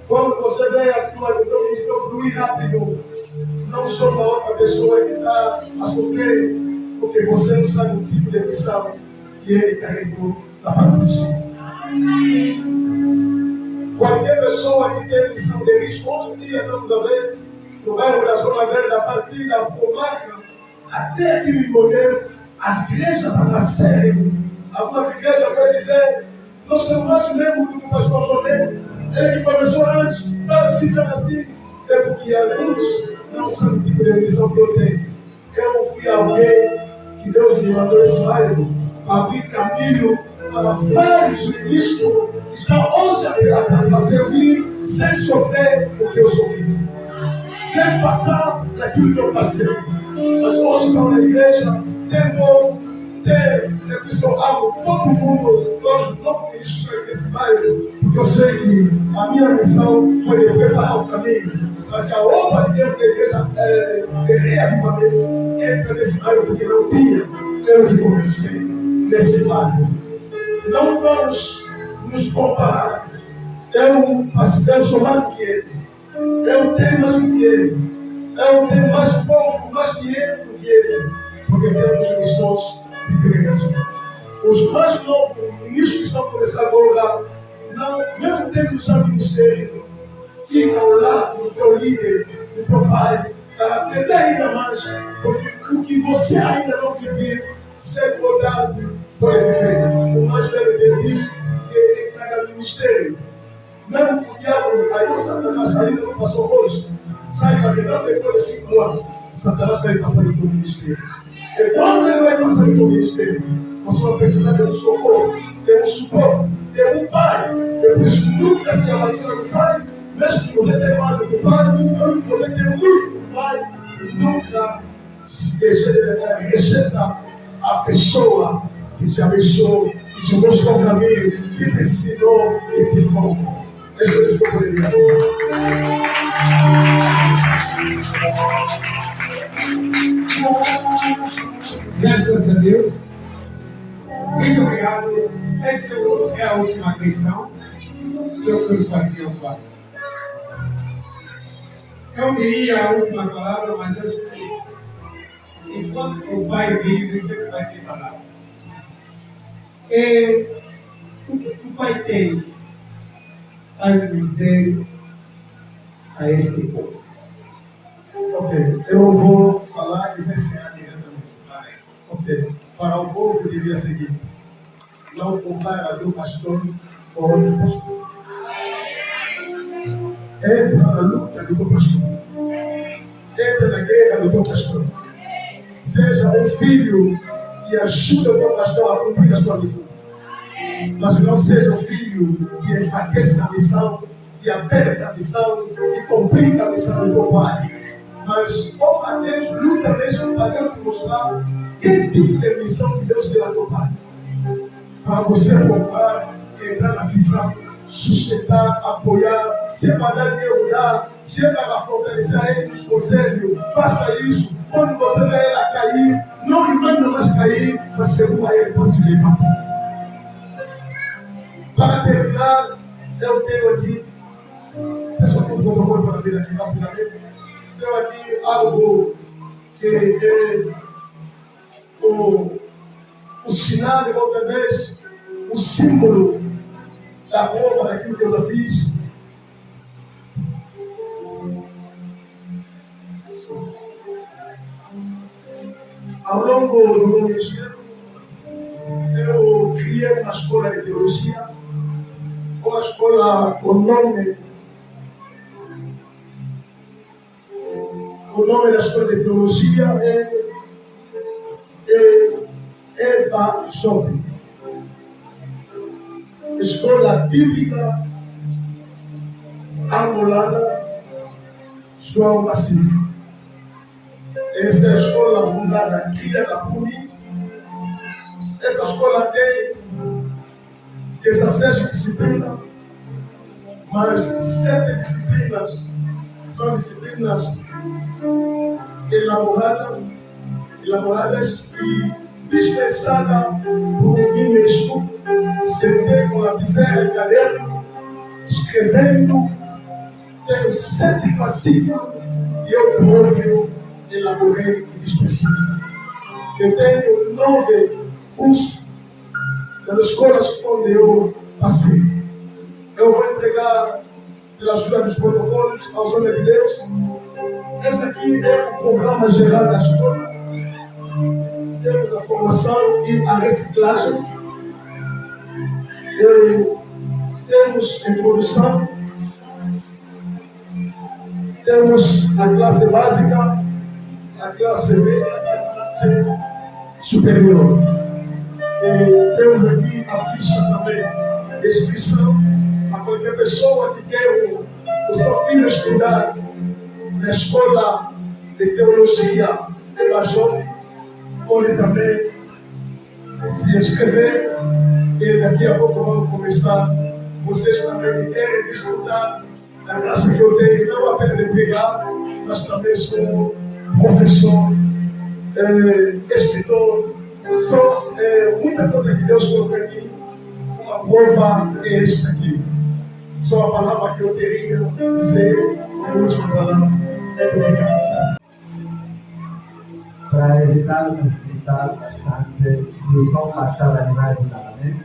[SPEAKER 7] Quando você vê a tua ministro fluir rápido, não só uma outra pessoa que está a sofrer, porque você não sabe o tipo de missão que ele carregou da parte do Senhor. Qualquer pessoa que tem missão de risco, hoje em dia estamos a ver no bairro da Zona Verde, a partir da comarca até aqui no Modelo, as igrejas a nascerem. Algumas igrejas podem dizer: nós temos mais membros do que o pastor Solé. Ele que começou antes, está assim. É porque alguns não sabem o tipo de missão que eu tenho. Eu fui alguém que Deus me mandou esse bairro para abrir caminho para vários ministros que estão hoje a servir sem sofrer o que eu sofri, sem passar daquilo que eu passei. Mas hoje estão na igreja, tem povo, tem episcopado, todo mundo, todos os novos ministros desse bairro, porque eu sei que a minha missão foi de preparar o caminho para que a obra de Deus da igreja de reavivamento entre nesse bairro, porque não tinha. Eu que comecei nesse bairro. Não vamos nos comparar. Eu sou mais do que ele. Eu tenho mais do que ele. Eu tenho mais povo, mais dinheiro do que ele. Porque temos missões diferentes. Os mais novos ministros que estão começando agora, não, mesmo tendo já ministério, fica ao lado do teu líder, do teu pai, para atender ainda mais, porque o que você ainda não viveu, ser rodado pode viver. O mais velho dele disse que ele tem cada ministério. Mesmo que o diabo, aí o Satanás ainda não passou hoje, saiba que não depois de 5 anos, Satanás vai passar no teu ministério. E quando ele vai passar no teu ministério, você vai precisar de um socorro, de um suporte, de um pai. Por isso, nunca se abandona do pai, mesmo que você tenha amado do pai, mesmo que você tenha muito do pai, nunca rejeita a pessoa que te abençoou, que te mostrou o caminho, que te ensinou, que te formou. É isso que eu poderia falar.
[SPEAKER 1] Graças a Deus. Muito obrigado. Essa é a última questão que eu quero fazer ao Pai. Eu diria a última palavra, mas eu acho que enquanto o Pai vive, sempre vai ter palavra. O que o Pai tem a dizer a este povo?
[SPEAKER 7] Ok, eu vou falar e encerrar diretamente. Ok, para o povo eu diria o seguinte: não compara do pastor com outros pastores. Entra na luta do teu pastor. Entra na guerra do teu pastor. Seja um filho que ajuda o teu pastor a cumprir a sua missão. Mas não seja um filho que enfraqueça a missão, que aperta a missão, que complica a missão do teu pai. Mas, como a Deus, luta mesmo para Deus te mostrar que tipo de missão que Deus deu ao teu pai. Para você comprar, entrar na visão, sustentar, apoiar, se é para dar dinheiro, dar, se é para fortalecer ele nos conselhos, faça isso. Quando você vê ela cair, não lhe manda mais cair, mas segura ele para se levantar. Para terminar, eu tenho aqui, pessoal, tem um protocolo para vir aqui rapidamente. Tenho aqui algo que é o sinal, ou talvez o símbolo da prova daquilo que eu já fiz. Ao longo do meu ministério, eu criei uma escola de teologia, uma escola com nome. O nome da escola de teologia é EBA Job, Escola Bíblica Angolana João Basílio. Essa é a escola fundada aqui na Punis. Essa escola tem 16 disciplinas, mas 7 disciplinas são disciplinas elaboradas e dispensadas por mim mesmo. Sentei com lapiseira e caderno, escrevendo. Tenho 7 fascículos que eu próprio elaborei e dispensei. Eu tenho 9 cursos das escolas onde eu passei. Eu vou entregar, pela ajuda dos protocolos, aos homens de Deus. Esse aqui é o programa geral da escola. Temos a formação e a reciclagem. Temos a introdução. Temos a classe básica, a classe B, a classe superior. E temos aqui a ficha também de inscrição a qualquer pessoa que quer o seu filho estudar na escola de teologia de Bajone, pode também se inscrever e daqui a pouco vamos começar. Vocês também que querem desfrutar da graça que eu tenho, não apenas de pregar, mas também sou professor, escritor, sou muita coisa que Deus colocou em mim. Uma prova é esta aqui. Só a palavra que eu queria dizer, a última palavra. Muito obrigado.
[SPEAKER 5] Para evitar o conflitado bastante, se o som baixar animais novamente.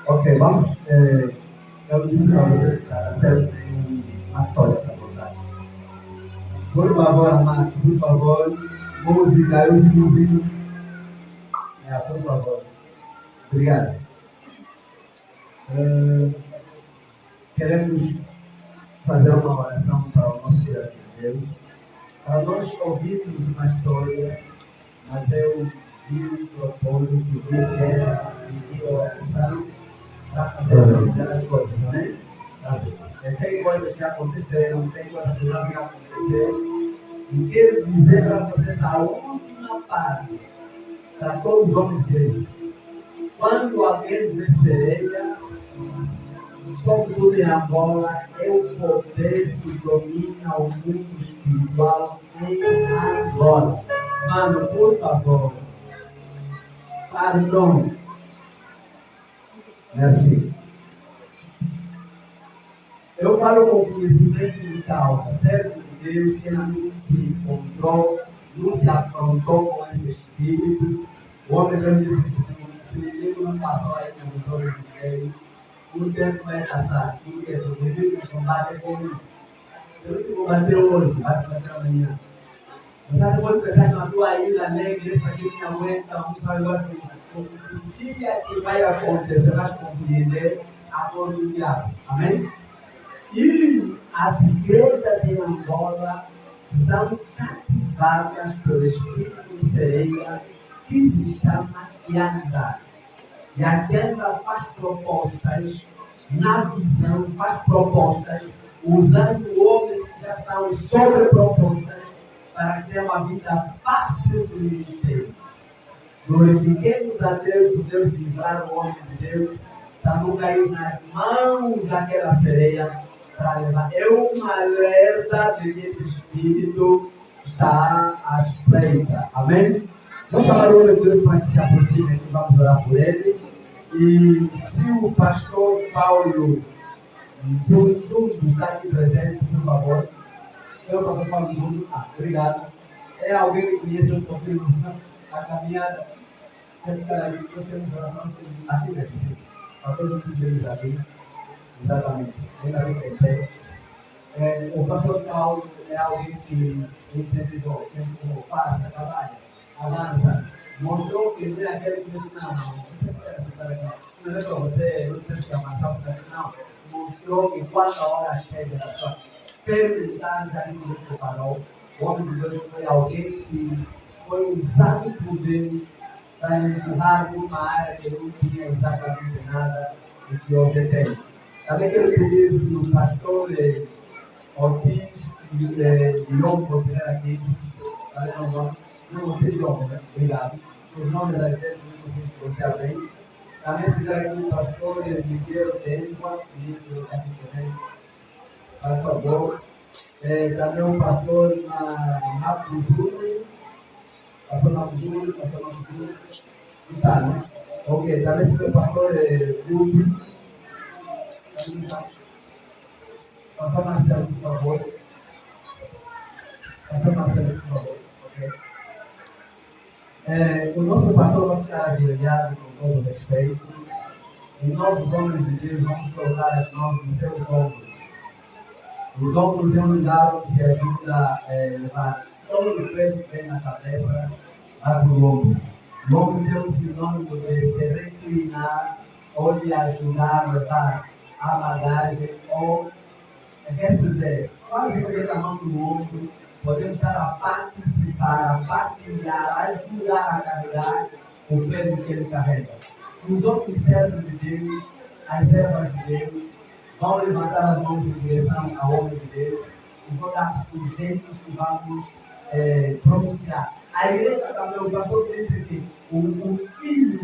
[SPEAKER 5] Ok, vamos. Eu disse para vocês que está certo uma história para contar. Por favor, amados, por favor, música, eu músico. Por favor. Obrigado. Queremos fazer uma oração para o nosso Senhor de Deus. Para nós ouvirmos uma história, mas eu vi o propósito de guerra e de oração para fazer as coisas, não é? Tem coisas que aconteceram, tem coisas que não vão acontecer. E quero dizer para vocês a última parte, para todos os homens de Deus. Quando alguém vê sereia, sobretudo em Angola, é o poder que domina o mundo espiritual em Angola. Mano, por favor, perdão. Merci. Eu falo com conhecimento de causa, servo de Deus que não se encontrou, não se afrontou com esse espírito. O homem já disse que se o inimigo não passou aí no motor do mistério, o tempo vai passar. Porque o inimigo combate comigo. Eu não te combater hoje, vai combater amanhã. Você pode pensar que na tua ilha alegre, essa aqui não aguenta, vamos sair agora. O dia que vai acontecer, vai compreender a dor do diabo. Amém? E as igrejas em Angola são cativadas pelo espírito de sereia que se chama Yanda. E a Yanda faz propostas, na visão, faz propostas, usando homens que já estão sobre propostas para ter uma vida fácil do ministério. Glorifiquemos a Deus por Deus livrar o homem de Deus para não cair nas mãos daquela sereia para levar. É uma alerta de que esse espírito está à espreita. Amém? Vamos chamar o de Deus para que se aproxime aqui, vamos orar por ele. E se o pastor Paulo, se o está aqui presente, por favor. Eu, pastor Paulo Júnior, obrigado. É alguém que conhece um pouquinho a caminhada. Nós temos orações aqui dentro, sim. Para todos os deles aqui. Exatamente. Ainda bem que tem pé. O pastor Paulo é alguém que incentivou, como faça, trabalha, avança. Mostrou que ele é aquele que disse, não, você pode aceitar aqui. Não é para você, não tem que avançar, não. Mostrou que quando a hora chega da sua perguntar, já que Deus preparou. O homem de Deus foi alguém que foi usado por Deus para empurrar numa área que não tinha exatamente nada do que hoje tem. Também quero pedir se o pastor Ortiz e Lombo estiver aqui, não tem nome, né? Obrigado. Os nomes da igreja não se pronunciar bem. Também se tiver aqui o pastor Miguel Tempo, ministro do Capitão também, por favor. Também o pastor Marcos Júnior, pastor está, né? Ok, também se tiver o pastor Rubio. Pastor Marcelo, por favor. Pastor Marcelo, por favor. Okay. O nosso pastor vai ficar ajoelhado com todo respeito. E nós, os homens de Deus, vamos colocar as mãos nos seus ombros. Os ombros é um lugar que se ajuda a levar todo o peso que vem na cabeça para o ombro. O ombro tem um sinônimo de se reclinar ou de ajudar a levar a bagagem ou receber. Quando colocar a mão no ombro, podemos estar a participar, a partilhar, a ajudar a carregar o peso que ele carrega. Os outros servos de Deus, as servas de Deus, vão levantar as mãos em direção ao homem de Deus e vão dar sujeitos que vamos pronunciar. A igreja também, o pastor disse que o filho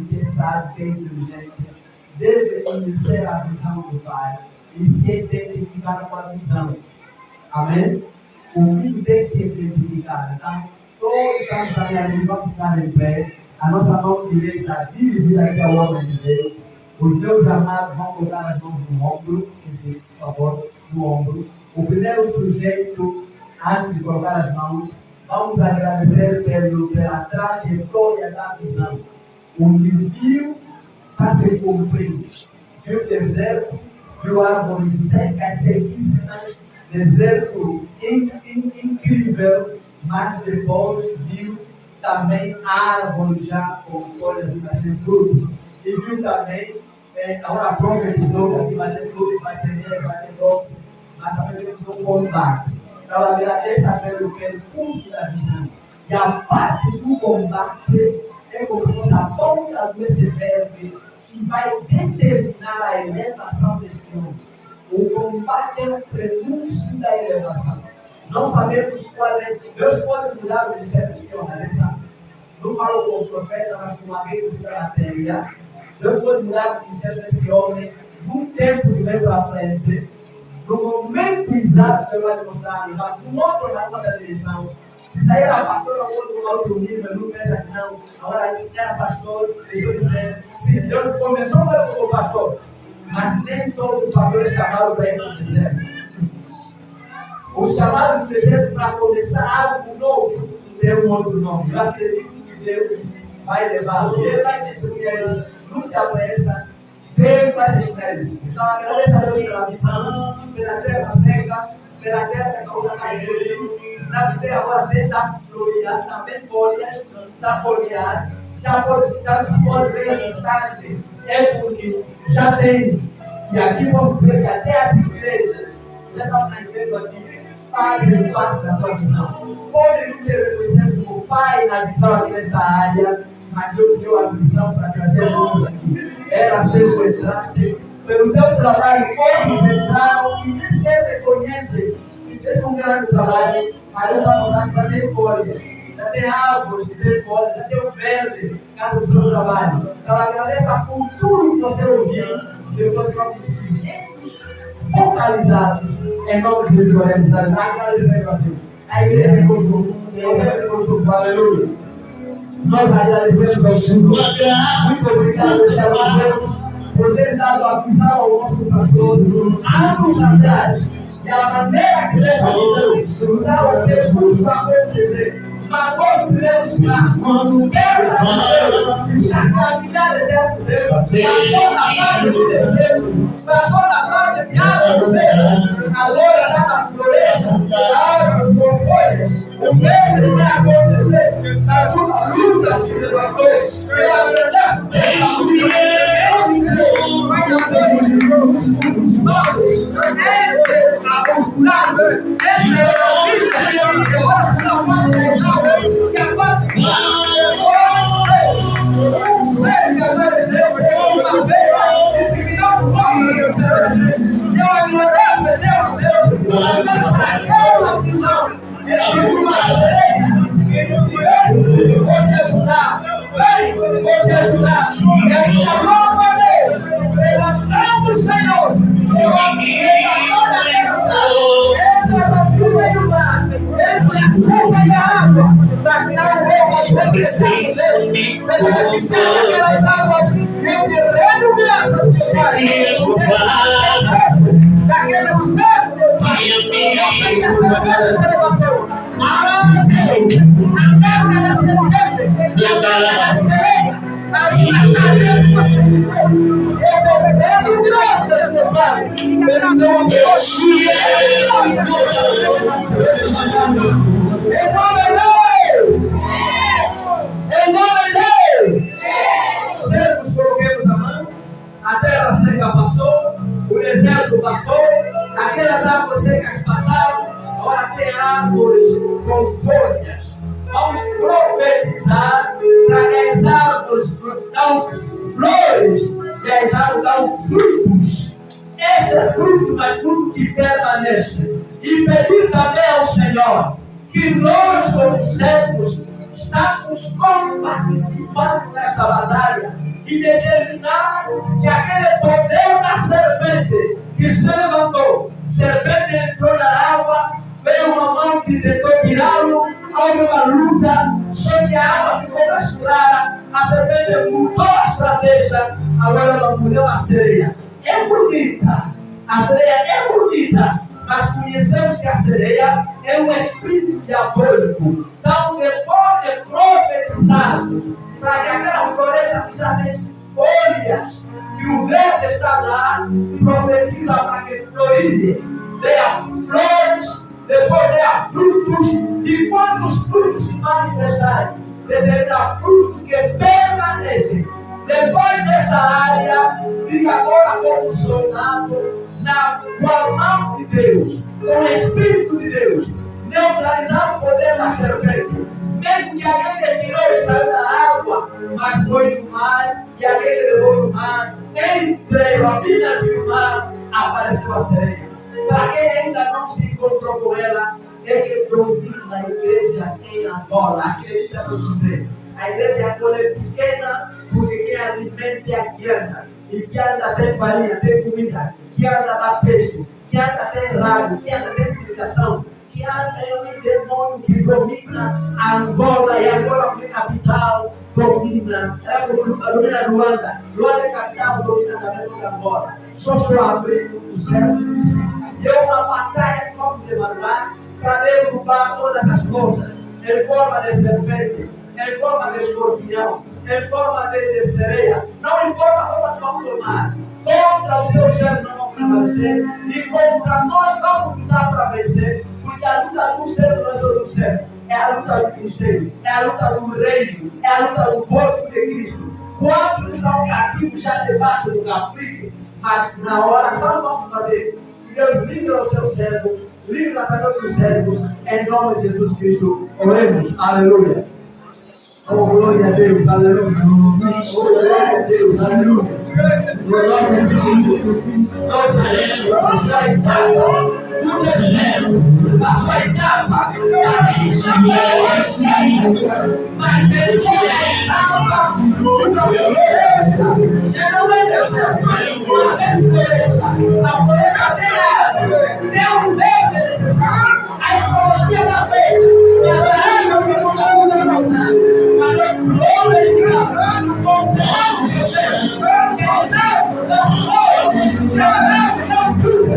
[SPEAKER 5] que sabe, que é inteligente, deve conhecer a visão do Pai e se identificar com a visão. Amém? O filho tem que se identificar. Então, todos estamos também ali, vamos ficar em pé. A nossa mão direita dirigida aqui ao homem de Deus. Os meus amados vão colocar as mãos no ombro. Sim, por favor, no ombro. O primeiro sujeito, antes de colocar as mãos, vamos agradecer pela trajetória da visão. O envio está se cumprindo. Viu o deserto, viu árvores secas, sequíssimas, deserto incrível, mas depois viu também árvores já com folhas sem fruto. E viu também, agora profetizou que vai ter fruto, vai ter doce, mas também temos um combate.
[SPEAKER 6] ela agradeça pelo percurso da visão. E a parte do combate é como se fosse a ponta do iceberg que vai determinar a elevação deste homem. O combate é o prenúncio da elevação. Não sabemos qual é. Deus pode mudar o ministério deste homem, né? Não falo com o profeta, mas com alguém que está na terra. Deus pode mudar o ministério desse homem num tempo que vem para frente, no momento exato que ele vai mostrar, mas com outra direção. Se sair a pastor a outro nível, não pensa que não. Agora ele era pastor, deixa eu dizer. Se Deus começou como pastor, mas nem todo pastor é chamado para ir para o deserto. O chamado do deserto para começar algo novo tem um outro nome. Eu acredito que Deus vai levá-lo. Ele vai destruir isso. Não se apressa. Deus vai destruir isso. Então agradeço a Deus pela visão, pela terra seca, pela terra que causa carreiro. Na vida agora tenta florear, também folhas, está folhear. Já se pode ver no instante. É porque já tem. E aqui posso dizer que até as igrejas já estão nascendo aqui. Fazem parte da tua visão. Pode não ter reconhecido como pai na visão aqui nesta área, mas Deus deu a missão para trazer luz aqui. Era ser o entraste. Pelo teu trabalho, todos entraram e nem sequer reconhecem que fez um grande trabalho. Mas Deus vai mostrar que já tem folhas, já tem árvores que tem folhas, já tem o verde, caso do seu trabalho. Então agradeça por tudo que você ouviu. Depois vamos com sujeitos focalizados. Em nome de Deus, oremos. Agradecemos a Deus. A igreja reconstruiu. Deus reconstruiu. Aleluia. Nós agradecemos ao Senhor. Muito obrigado por ter dado a visão ao nosso pastor anos atrás. E a maneira que essa visão dá o percurso a acontecer. Mas nós podemos estar quando quero nascer, já caminhar até o Deus, passou na fase de desejo, passou na fase de água seca, agora está na floresta, árvores com folhas, o verde vai acontecer, a sua fruta se levantou, eu agradeço e pedir também ao Senhor que nós, como servos, estamos participando nesta batalha e determinar que aquele poder da serpente que se levantou, serpente entrou na água, veio uma mão que tentou tirá-lo, houve uma luta, só que a água ficou mais clara, a serpente mudou a estratégia, agora ela mudou a sereia. É bonita, a sereia é bonita, mas conhecemos que a sereia é um espírito diabólico. Então, depois de profetizar, para que aquela floresta que já tem folhas, que o verde está lá, profetiza para que floride, tenha flores, depois tenha frutos, e quando os frutos se manifestarem, determinar frutos que permanecem. Depois dessa área, fica agora condicionado com a mão de Deus, com o Espírito de Deus, neutralizar o poder da serpente. Mesmo que alguém tirou e saiu da água, mas foi no mar, e alguém levou no mar, entre Robinas e o mar, apareceu a sereia. Para quem ainda não se encontrou com ela, é que domina a igreja em Angola. Acredita se quiser. A igreja em Angola é pequena, porque quem alimenta é a que anda. E que anda tem farinha, tem comida, que anda dá peixe, que anda tem rádio, que anda tem comunicação, que anda é um demônio que domina Angola, e Angola como capital domina, domina Luanda. Luanda é capital, domina a Angola. Só estou abrindo o céu disso. E é uma batalha que vamos demandar para derrubar todas as coisas, em forma de serpente, em forma de escorpião, em forma de sereia. Não importa a forma que vamos tomar, contra o seu ser não vamos prevalecer, e contra nós vamos lutar para vencer, porque a luta do ser não é só do ser, é a luta do ministério, é a luta do reino, é a luta do corpo de Cristo. Quantos estão cativos já debaixo do conflito, mas na oração vamos fazer. Deus livra o seu servo, livra a pessoa dos servos, em nome de Jesus Cristo. Oremos, aleluia. Oh, glória a Deus, aleluia. Oh, glória a Deus, aleluia. Glória a Jesus. Nós sabemos a sua etapa do deserto, a sua etapa da mas ele se etapa do profeta. Geralmente é o céu, mas é beleza. A polícia será, tem um beijo necessário. A ecologia da fé, mas a água que não sabe da vontade. Mas nós glorificamos, confiamos no Senhor, que o céu não foi, não tudo.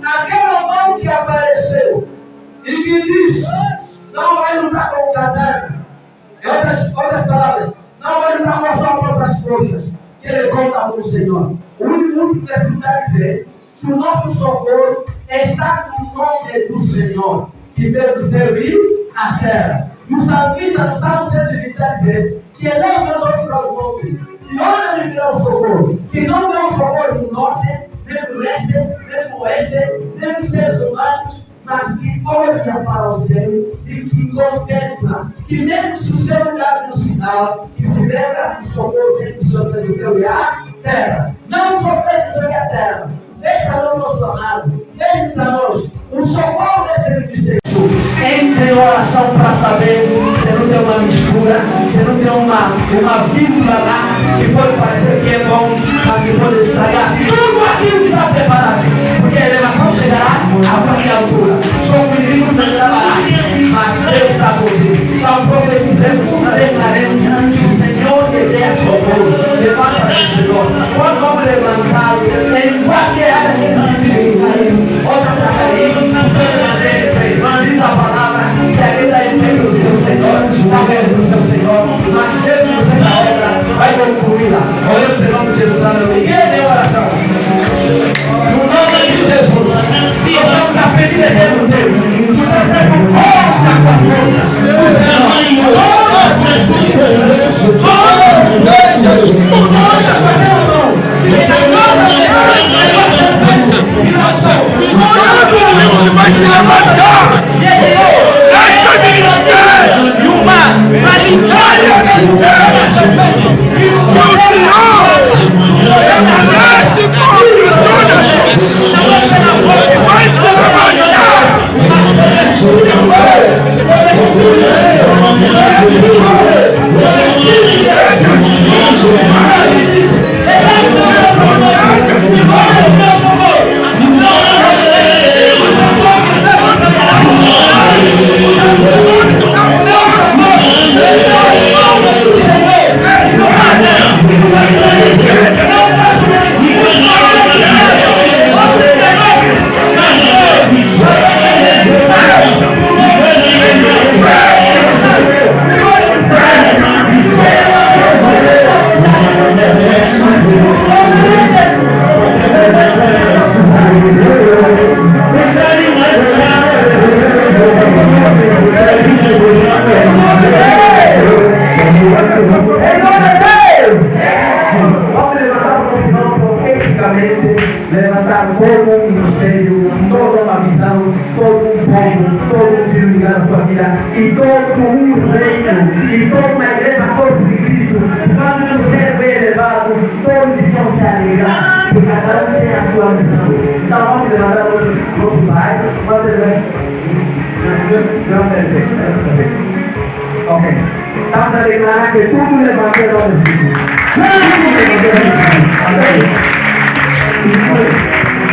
[SPEAKER 6] Aquela mão que apareceu e que disse: não vai lutar com o Catarina. Em outras palavras, não vai lutar com as suas próprias forças, que ele conta com o Senhor. O único que está dizer que o nosso socorro está no nome do Senhor, que veio servir a terra. E o salmista nos está sendo a dizer que ele é o meu Deus para o monte. E onde ele virá o socorro? Que não tem o socorro do norte, nem do leste, nem do oeste, nem dos seres humanos, mas que olha para o céu e que contempla, que mesmo se o céu lugar no sinal, que se lembra do socorro que o Senhor fez o céu e a terra. Não só fez o céu e a terra, fez também o nosso amado, fez a nós o socorro deste ministério. Entre em oração para saber se não tem uma mistura, se não tem uma vírgula lá que pode parecer que é bom, mas que pode estragar tudo aquilo que está preparado. Porque a elevação chegará a qualquer altura. Só um inimigo não trabalhará, mas Deus está por vir. Então profetizemos, declaremos que o Senhor te dê socorro, te faça vencedor. Quando vamos levantá-lo em qualquer área que existe cair, outra para cair, não sei de maneira, diz a palavra, se ainda é meio do seu Senhor, está vendo do seu Senhor, mas Deus não sei a obra, vai concluí-la. Oremos em nome de Jesus, aleluia. Igreja em oração. No nome de Jesus, nós vamos a pedir eterno Deus, que você seja com força com a força, vai se levantar! Esta ministério! E o mar vai limpar a terra! E o Senhor! e toda uma igreja corpo de Cristo, quando o servo é elevado, todos deviam se alegrar, porque cada um tem a sua missão. Então vamos levantar nosso Pai, vamos levantar. Ok. Estamos a declarar que tudo levanta em nome de Jesus.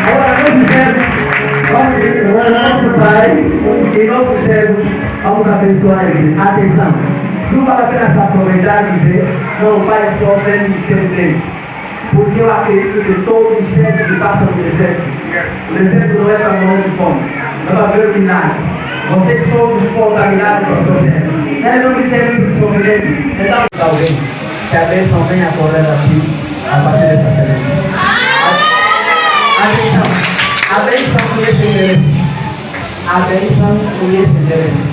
[SPEAKER 6] Agora nós dizemos, vamos dizer, nosso Pai, e nós dizemos, vamos abençoar ele. Atenção, não vale a pena se aproveitar e dizer, não, o Pai só vem nos ter tempo. Porque eu acredito que todos os servos que passam no deserto, o deserto não é para morrer de fome, é para ver o milagre. Vocês são os contaminados para o seu servo. Ele não quiser vir para o sofrimento. Então, alguém que a bênção venha correr aqui a partir dessa semente. Atenção, a bênção conhece interesse. A bênção conhece interesse.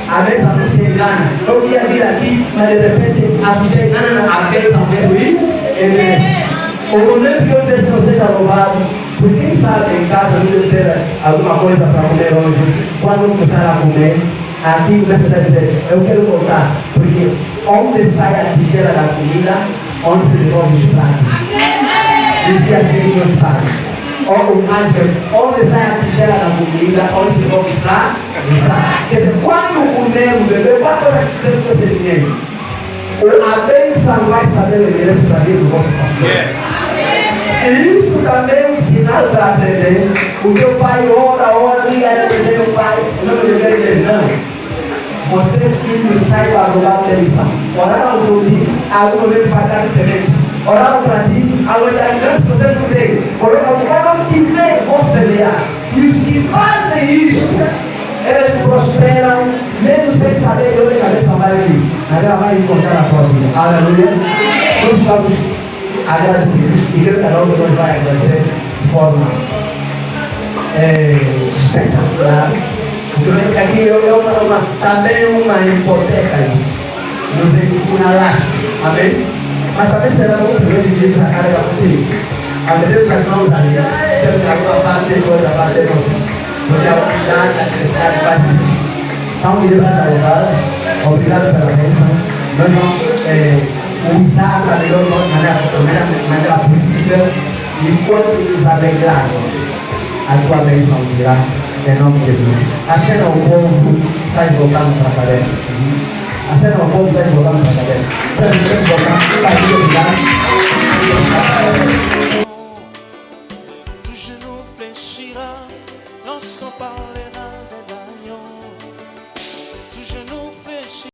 [SPEAKER 6] A bênção não se engana. Eu ia vir aqui, mas de repente assustei. Não, a bênção mesmo interesse. O momento que eu dizer Senhor seja louvado, por quem sabe em casa não deve ter alguma coisa para comer hoje, quando começar a comer, aqui começa a dizer, eu quero voltar, porque onde sai a tigela da comida, onde se devolve os pratos. Dizia assim meus pais. Onde sai a tigela da comida, onde se devolve os pratos. Quer dizer, quando comemos, bebê, qual coisa que você com esse dinheiro? A bênção vai saber o endereço para vir do vosso pastor. E isso também é um sinal para aprender. O teu pai ora, liga a dizer o pai, não me dizer não. Você, filho, sai para roubar a bênção. Oraram por ti, algum momento para dar semente. Oraram para ti, a lojalidade se você não tem. Oraram para quando tiver, você semear. E os que fazem isso, eles prosperam, mesmo sem saber de onde a cabeça vai vir. Agora vai encontrar a tua vida. Aleluia. Nós vamos agradecer. E creio que cada um de nós vai agradecer de forma espetacular. Porque aqui também uma hipoteca isso. Nos encunalar. Amém? Mas também será muito grande de vir para cá da contigo. Amém? Deus as mãos ali. Sempre a tua parte e a parte nossa. Porque a unidade, a felicidade faz isso. Então, que Deus seja louvado. Obrigado pela bênção. Nós vamos usar da melhor maneira possível. E quando nos alegrarmos, a tua bênção virá. Em nome de Jesus. Acena o povo, sai voltando para a tarefa. Acena o povo, sai voltando para a tarefa. Sai voltando para a tarefa.
[SPEAKER 8] Tout genou fléchira lorsqu'on parlera.